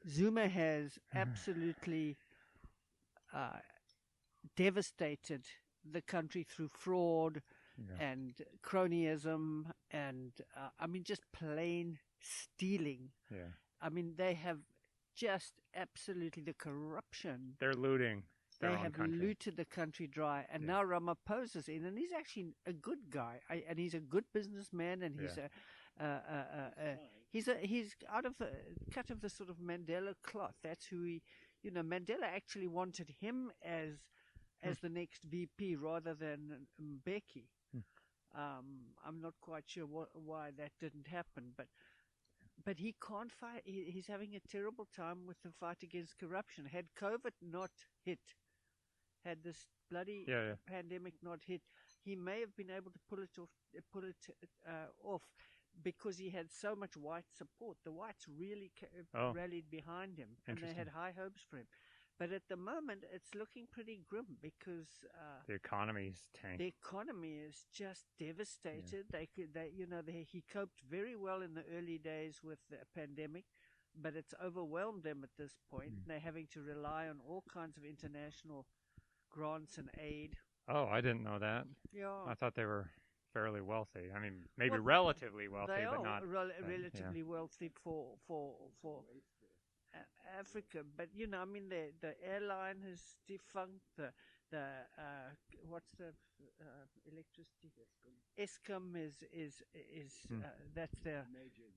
Zuma has absolutely devastated the country through fraud and cronyism and just plain stealing. They have just absolutely the corruption. They're looting. They have looted the country dry, and now Ramaphosa's in, and he's actually a good guy, and he's a good businessman, and he's cut of the sort of Mandela cloth. That's who he. Mandela actually wanted him as the next VP rather than Mbeki. I'm not quite sure why that didn't happen, but he can't fight. He's having a terrible time with the fight against corruption. Had COVID not hit, had this bloody pandemic not hit, he may have been able to pull it off because he had so much white support. The whites really rallied behind him, and they had high hopes for him. But at the moment, it's looking pretty grim because the economy's tanked. The economy is just devastated. He coped very well in the early days with the pandemic, but it's overwhelmed them at this point. They're having to rely on all kinds of international grants and aid. Oh, I didn't know that. Yeah, I thought they were fairly wealthy. I mean, maybe relatively wealthy, they but are not relatively wealthy for Africa. But the airline has defunct. The what's the electricity? Eskom is that's their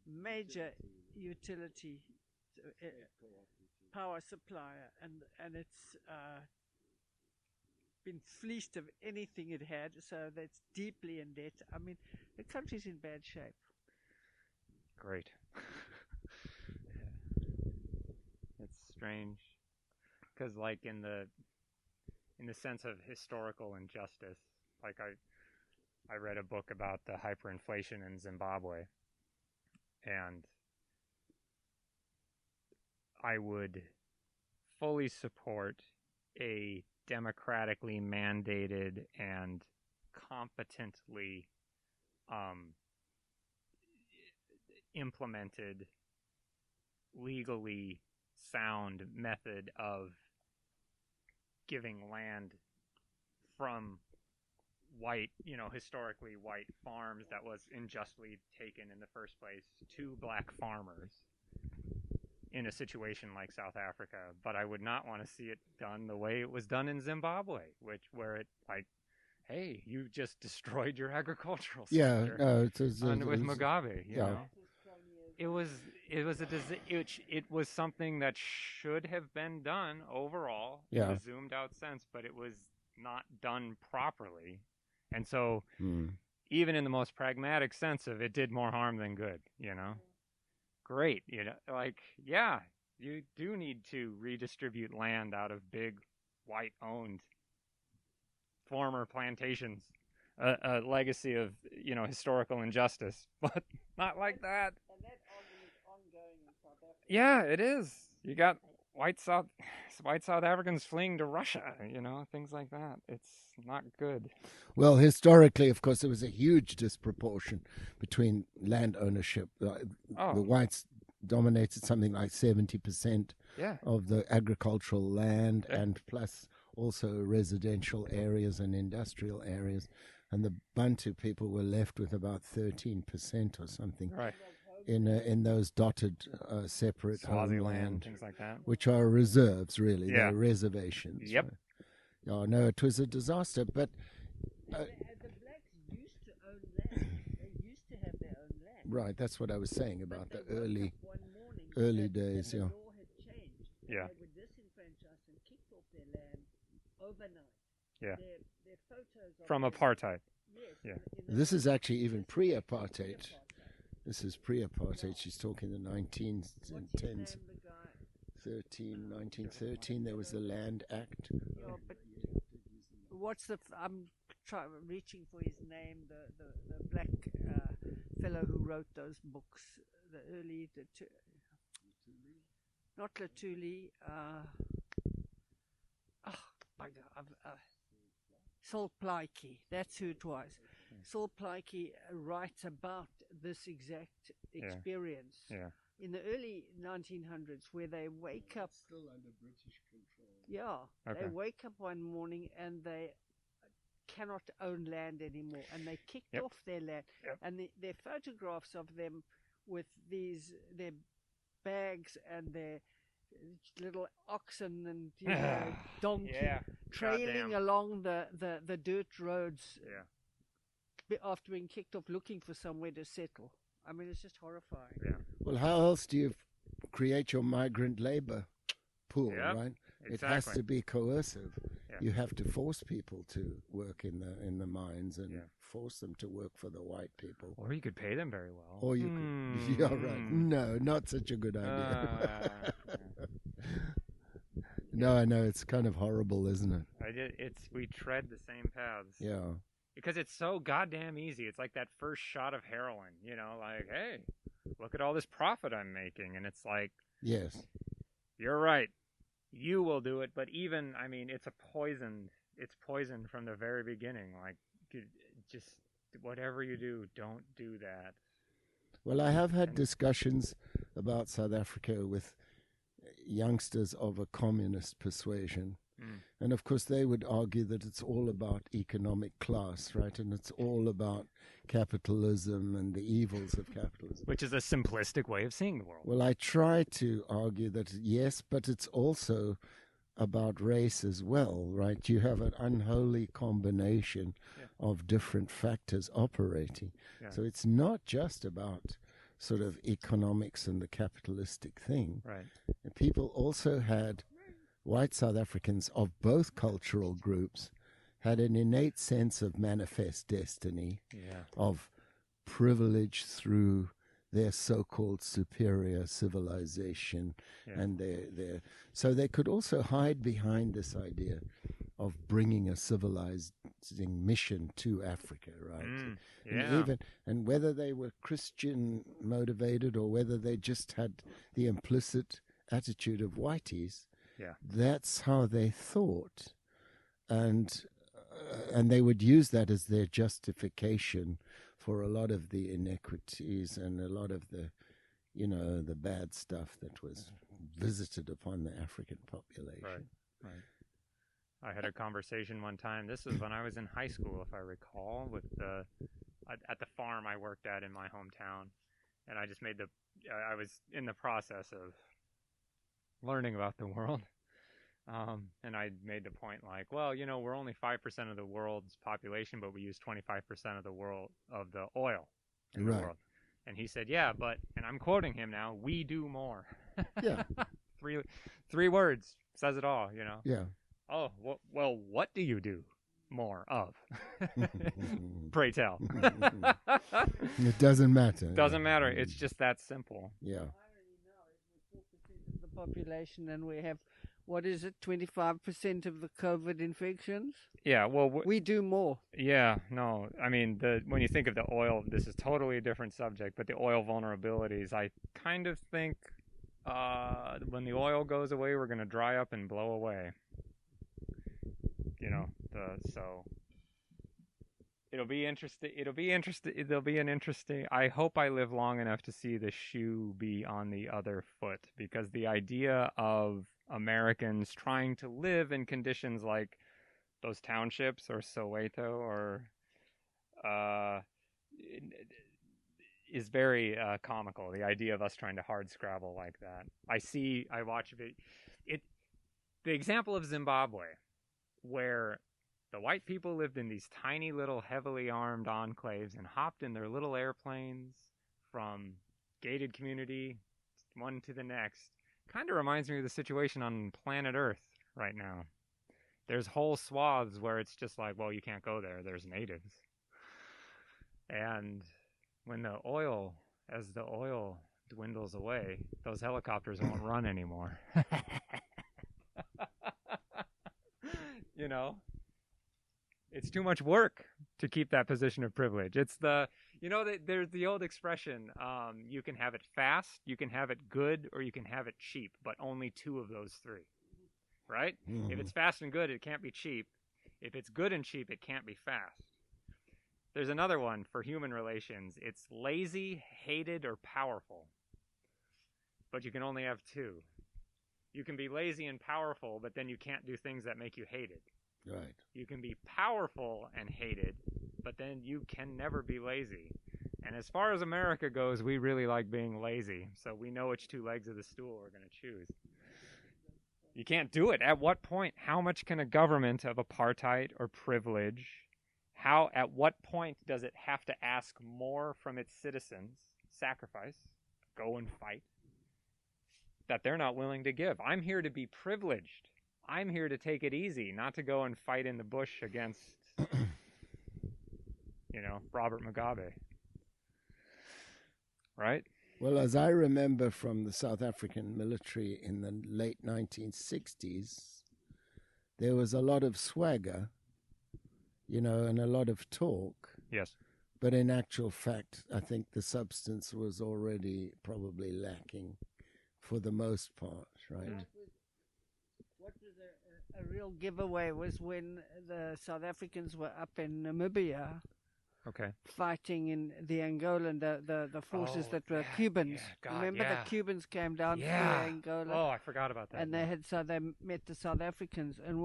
major utility power supplier, and it's been fleeced of anything it had, so that's deeply in debt. I mean, the country's in bad shape. Great. It's strange because, like, in the sense of historical injustice, like I read a book about the hyperinflation in Zimbabwe, and I would fully support a democratically mandated and competently implemented, legally sound method of giving land from white, historically white farms that was unjustly taken in the first place to black farmers in a situation like South Africa. But I would not want to see it done the way it was done in Zimbabwe, where it, like, hey, you just destroyed your agricultural sector. With Mugabe, you know. It was something that should have been done overall in a zoomed out sense, but it was not done properly. And so even in the most pragmatic sense of it did more harm than good, Great, you do need to redistribute land out of big white owned former plantations, a legacy of, historical injustice, but not like that. And that argument is ongoing in South Africa. Yeah, it is. You got white South Africans fleeing to Russia, things like that. It's not good. Well, historically, of course, there was a huge disproportion between land ownership. The whites dominated something like 70% of the agricultural land, and plus also residential areas and industrial areas. And the Bantu people were left with about 13% or something. Right. In those dotted separate Swaziland, homeland, things like that, which are reserves, really. Yeah. They're reservations. Yep. Right? Oh, no, it was a disaster. But The blacks used to own land. They used to have their own land. right, that's what I was saying about But the they woke early up one morning days. and Yeah, the law had changed. Yeah. They were disenfranchised and kicked off their land overnight. Yeah. Their photos of From them- apartheid. Yes. Yeah. in this the- is actually even pre-apartheid. pre-apartheid. This is pre-apartheid. She's talking the What's his name, 1910s, the guy? 1913. There was the Land Act. Yeah, but what's the? I'm reaching for his name. The black fellow who wrote those books. The early, not Latuli. Bugger, Saul Plaatje. That's who it was. Saul Plaatje writes about this exact experience Yeah. in the early 1900s, where they wake up. Still under British control. Yeah, Okay. they wake up one morning and they cannot own land anymore, and they kicked Yep. off their land. Yep. And their photographs of them with their bags and their little oxen and donkey Yeah. trailing Goddamn. along the dirt roads Yeah. after being kicked off, looking for somewhere to settle. I mean, it's just horrifying. Yeah. Well, how else do you create your migrant labor pool, Yep, right? It Exactly. has to be coercive. Yeah. You have to force people to work in the mines and Yeah. force them to work for the white people. Or you could pay them very well. Or you could, yeah, right. No, not such a good idea. No, I know it's kind of horrible, isn't it? We tread the same paths. Yeah. Because it's so goddamn easy. It's like that first shot of heroin, like, hey, look at all this profit I'm making. And it's like, Yes. you're right. You will do it. But even, I mean, it's poisoned from the very beginning. Like, just whatever you do, don't do that. Well, I have had discussions about South Africa with youngsters of a communist persuasion. And of course, they would argue that it's all about economic class, right? And it's all about capitalism and the evils of capitalism. Which is a simplistic way of seeing the world. Well, I try to argue that yes, but it's also about race as well, right? You have an unholy combination of different factors operating. Yeah. So it's not just about sort of economics and the capitalistic thing. Right. And people also had, white South Africans of both cultural groups had an innate sense of manifest destiny, of privilege through their so-called superior civilization, and so they could also hide behind this idea of bringing a civilizing mission to Africa, right? And whether they were Christian motivated or whether they just had the implicit attitude of whiteys, that's how they thought, and they would use that as their justification for a lot of the inequities and a lot of the, the bad stuff that was visited upon the African population. Right. I had a conversation one time. This was when I was in high school, if I recall, with at the farm I worked at in my hometown, and I just I was in the process of learning about the world. And I made the point like, well, we're only 5% of the world's population, but we use 25% of the oil in the world. And he said, yeah, but, and I'm quoting him now, we do more. Yeah. Three words says it all, Yeah. Oh, well, what do you do more of? Pray tell. It doesn't matter. Doesn't matter. It's just that simple. Yeah. The population, and we have, what is it, 25% of the COVID infections? Yeah, well, we do more. Yeah, no, I mean, when you think of the oil, this is totally a different subject, but the oil vulnerabilities, I kind of think when the oil goes away, we're going to dry up and blow away. So it'll be interesting. I hope I live long enough to see the shoe be on the other foot, because the idea of Americans trying to live in conditions like those townships or Soweto or is very comical. The idea of us trying to hard scrabble like that. I watch the example of Zimbabwe. where the white people lived in these tiny little heavily armed enclaves and hopped in their little airplanes from gated community one to the next. Kind of reminds me of the situation on planet Earth right now. There's whole swaths where it's just like, well, you can't go there. There's natives. And when as the oil dwindles away, those helicopters won't run anymore. You know? It's too much work to keep that position of privilege. It's there's the old expression, you can have it fast, you can have it good, or you can have it cheap, but only two of those three. Right? Mm-hmm. If it's fast and good, it can't be cheap. If it's good and cheap, it can't be fast. There's another one for human relations. It's lazy, hated, or powerful. But you can only have two. You can be lazy and powerful, but then you can't do things that make you hated. Right. You can be powerful and hated, but then you can never be lazy. And as far as America goes, we really like being lazy. So we know which two legs of the stool we're going to choose. You can't do it. At what point? How much can a government of apartheid or privilege, at what point does it have to ask more from its citizens, sacrifice, go and fight, that they're not willing to give? I'm here to be privileged. I'm here to take it easy, not to go and fight in the bush against, Robert Mugabe. Right? Well, as I remember from the South African military in the late 1960s, there was a lot of swagger, and a lot of talk. Yes. But in actual fact, I think the substance was already probably lacking for the most part, right? What was a real giveaway was when the South Africans were up in Namibia. Okay. Fighting in the Angolan, the forces that were Cubans. Yeah, God, remember the Cubans came down through Angola? Oh, I forgot about that. And they met the South Africans. And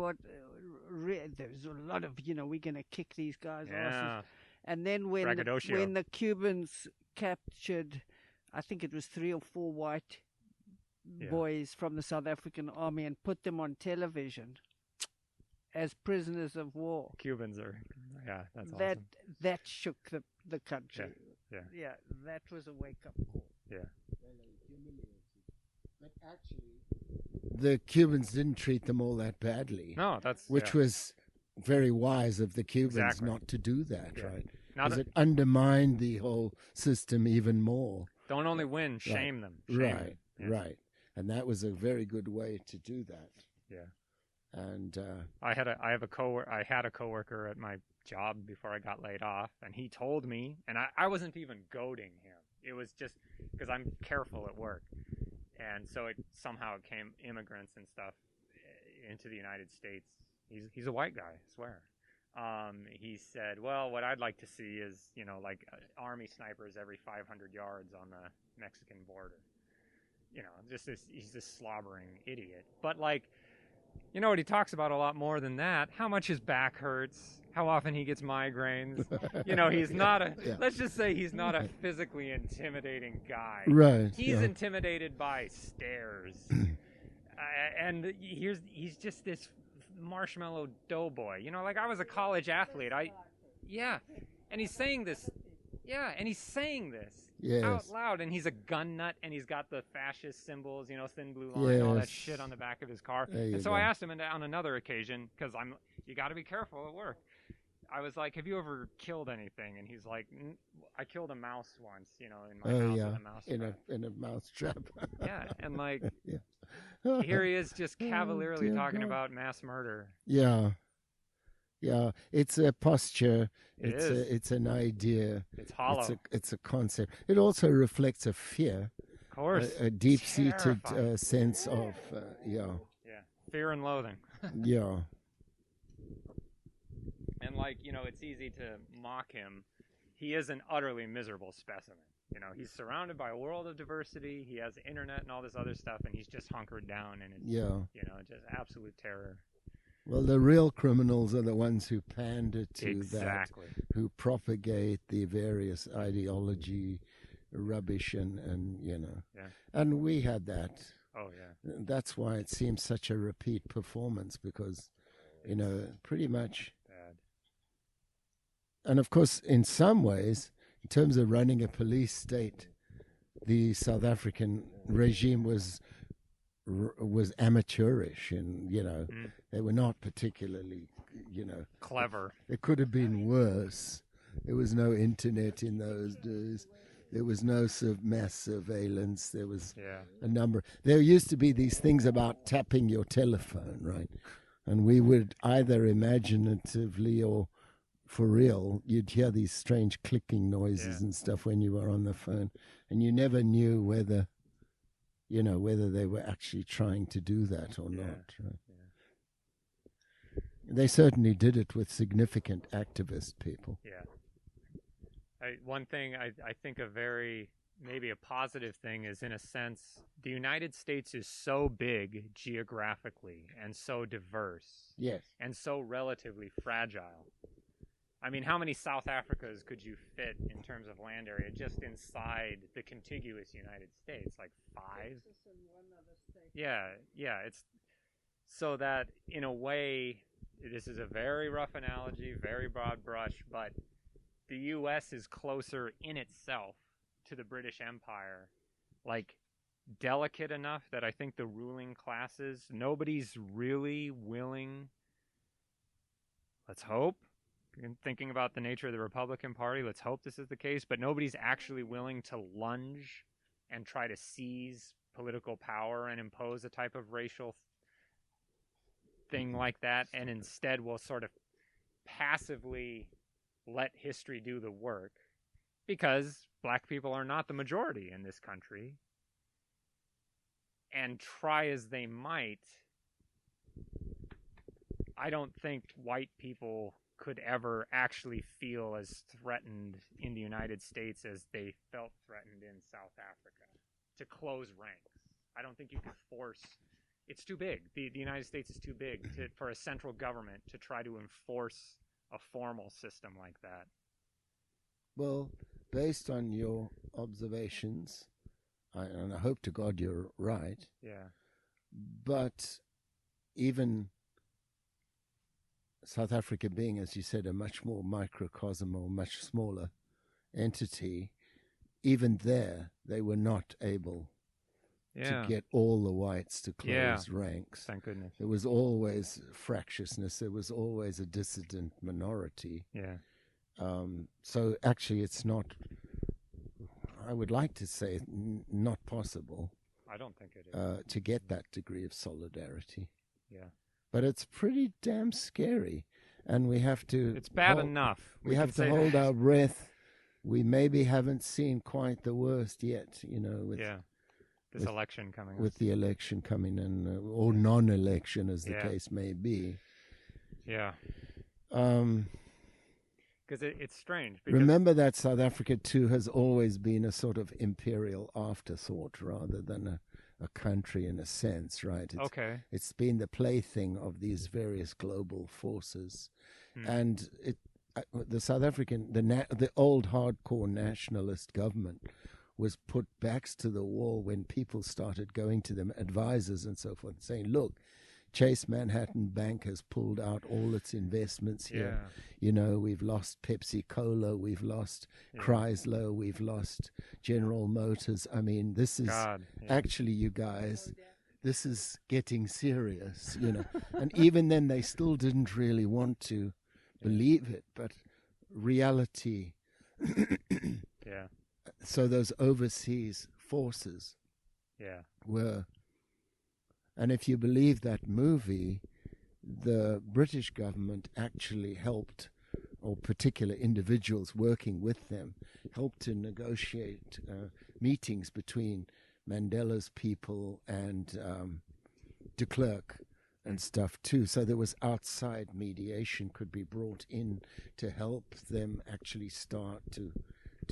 there was a lot of, we're going to kick these guys' asses. And then when the Cubans captured, I think it was 3 or 4 white boys from the South African army and put them on television as prisoners of war. Cubans are, that's awesome. That shook the country. Yeah, that was a wake-up call. Yeah. But actually, the Cubans didn't treat them all that badly. No, which was very wise of the Cubans not to do that, right? Because it undermined the whole system even more. Don't only win, shame them. Right. And that was a very good way to do that. Yeah. And I had a coworker at my job before I got laid off, and he told me, and I wasn't even goading him. It was just because I'm careful at work, and so it somehow came immigrants and stuff into the United States. He's a white guy, I swear. He said, well, what I'd like to see is, like army snipers every 500 yards on the Mexican border. He's this slobbering idiot. But like, what he talks about a lot more than that, how much his back hurts, how often he gets migraines. He's not let's just say he's not a physically intimidating guy. Right. He's intimidated by stares. And he's just this marshmallow doughboy. Like I was a college athlete. And he's saying this. Yeah, and he's saying this out loud, and he's a gun nut, and he's got the fascist symbols, thin blue line, all that shit on the back of his car. And so I asked him on another occasion, because you got to be careful at work. I was like, have you ever killed anything? And he's like, I killed a mouse once, in my house with a mouse trap. In a mouse trap. Yeah, and like, here he is just cavalierly talking about mass murder. Yeah. Yeah, it's a posture. It's an idea. It's hollow. It's a concept. It also reflects a fear. Of course. A deep-seated sense of, fear and loathing. Yeah. And like, it's easy to mock him. He is an utterly miserable specimen. He's surrounded by a world of diversity. He has the internet and all this other stuff, and he's just hunkered down, and it's, just absolute terror. Well, the real criminals are the ones who pander to that, who propagate the various ideology, rubbish, and And we had that. Oh, yeah. That's why it seems such a repeat performance, because You know, pretty much. bad. And of course, in some ways, in terms of running a police state, the South African regime was amateurish, and they were not particularly, Clever. it could have been worse. There was no internet in those days. There was no mass surveillance. There was a number. There used to be these things about tapping your telephone, right? And we would either imaginatively or for real, you'd hear these strange clicking noises and stuff when you were on the phone, and you never knew whether they were actually trying to do that or not. Right? Yeah. They certainly did it with significant activist people. Yeah. One thing I think maybe a positive thing is, in a sense, the United States is so big geographically and so diverse. Yes. And so relatively fragile. I mean, how many South Africas could you fit in terms of land area just inside the contiguous United States? Like 5? Yeah. It's so that, in a way, this is a very rough analogy, very broad brush, but the U.S. is closer in itself to the British Empire, like delicate enough that I think the ruling classes, nobody's really willing, let's hope, thinking about the nature of the Republican Party, let's hope this is the case, but nobody's actually willing to lunge and try to seize political power and impose a type of racial thing like that, and instead will sort of passively let history do the work, because black people are not the majority in this country, and try as they might, I don't think white people could ever actually feel as threatened in the United States as they felt threatened in South Africa to close ranks. I don't think you could force. It's too big. The United States is too big for a central government to try to enforce a formal system like that. Well, based on your observations, and I hope to God you're right. Yeah. But even South Africa being, as you said, a much more microcosm or much smaller entity, even there they were not able to get all the whites to close ranks. Thank goodness. There was always fractiousness. There was always a dissident minority. Yeah. So actually it's not, I would like to say, not possible. I don't think it is. To get that degree of solidarity. Yeah. But it's pretty damn scary. And we have to... It's bad enough. We have to hold our breath. We maybe haven't seen quite the worst yet, with... Yeah. This election coming with the election coming in, or non-election, as the case may be. Yeah. Because it's strange. Remember that South Africa, too, has always been a sort of imperial afterthought rather than a country in a sense, right? It's been the plaything of these various global forces. And the South African, the old hardcore nationalist government was put backs to the wall when people started going to them, advisors and so forth, saying, look, Chase Manhattan Bank has pulled out all its investments here. We've lost Pepsi Cola, we've lost Chrysler, we've lost General Motors. I mean, this is actually, you guys, this is getting serious, And even then they still didn't really want to believe it, but reality... So those overseas forces were, and if you believe that movie, the British government actually helped, or particular individuals working with them, helped to negotiate meetings between Mandela's people and de Klerk and stuff too. So there was outside mediation could be brought in to help them actually start to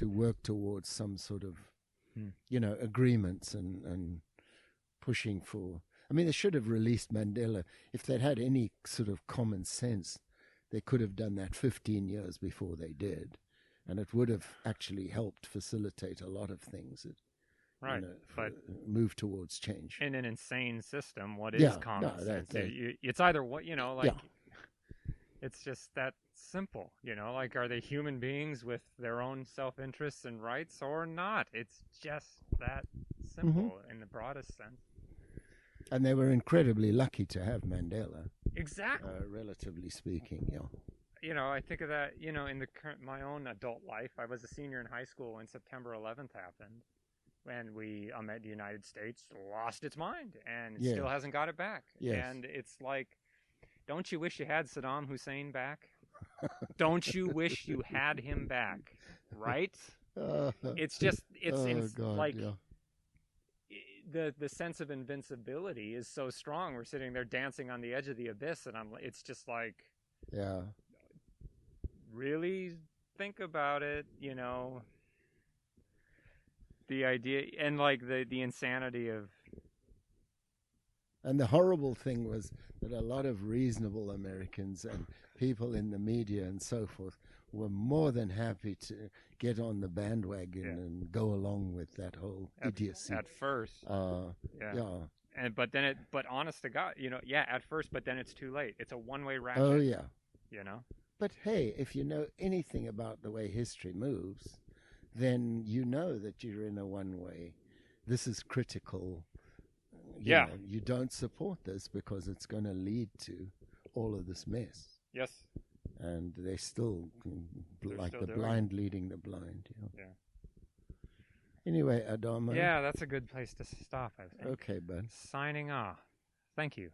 work towards some sort of, agreements and pushing for... I mean, they should have released Mandela. If they'd had any sort of common sense, they could have done that 15 years before they did. And it would have actually helped facilitate a lot of things that, but move towards change. In an insane system, what is common sense? It's either what, It's just that simple, like, are they human beings with their own self-interests and rights or not? It's just that simple in the broadest sense. And they were incredibly lucky to have Mandela. Exactly. Relatively speaking, yeah. I think of that, in my own adult life. I was a senior in high school when September 11th happened, when the United States lost its mind and Yes. still hasn't got it back. Yes. And it's like, don't you wish you had Saddam Hussein back? Don't you wish you had him back? Right? It's just, God, like, yeah. the sense of invincibility is so strong. We're sitting there dancing on the edge of the abyss, and it's just like, Yeah. really think about it, the idea, and like the insanity of. And the horrible thing was that a lot of reasonable Americans and people in the media and so forth were more than happy to get on the bandwagon and go along with that whole idiocy. At first. Yeah. But honest to God, at first, but then it's too late. It's a one-way ratchet. Oh, yeah. But hey, if you know anything about the way history moves, then you know that you're in a one-way. This is critical. You don't support this because it's going to lead to all of this mess. Yes. And they're still like the blind leading the blind. Yeah. Anyway, Adamo. Yeah, that's a good place to stop, I think. Okay, bud. Signing off. Thank you.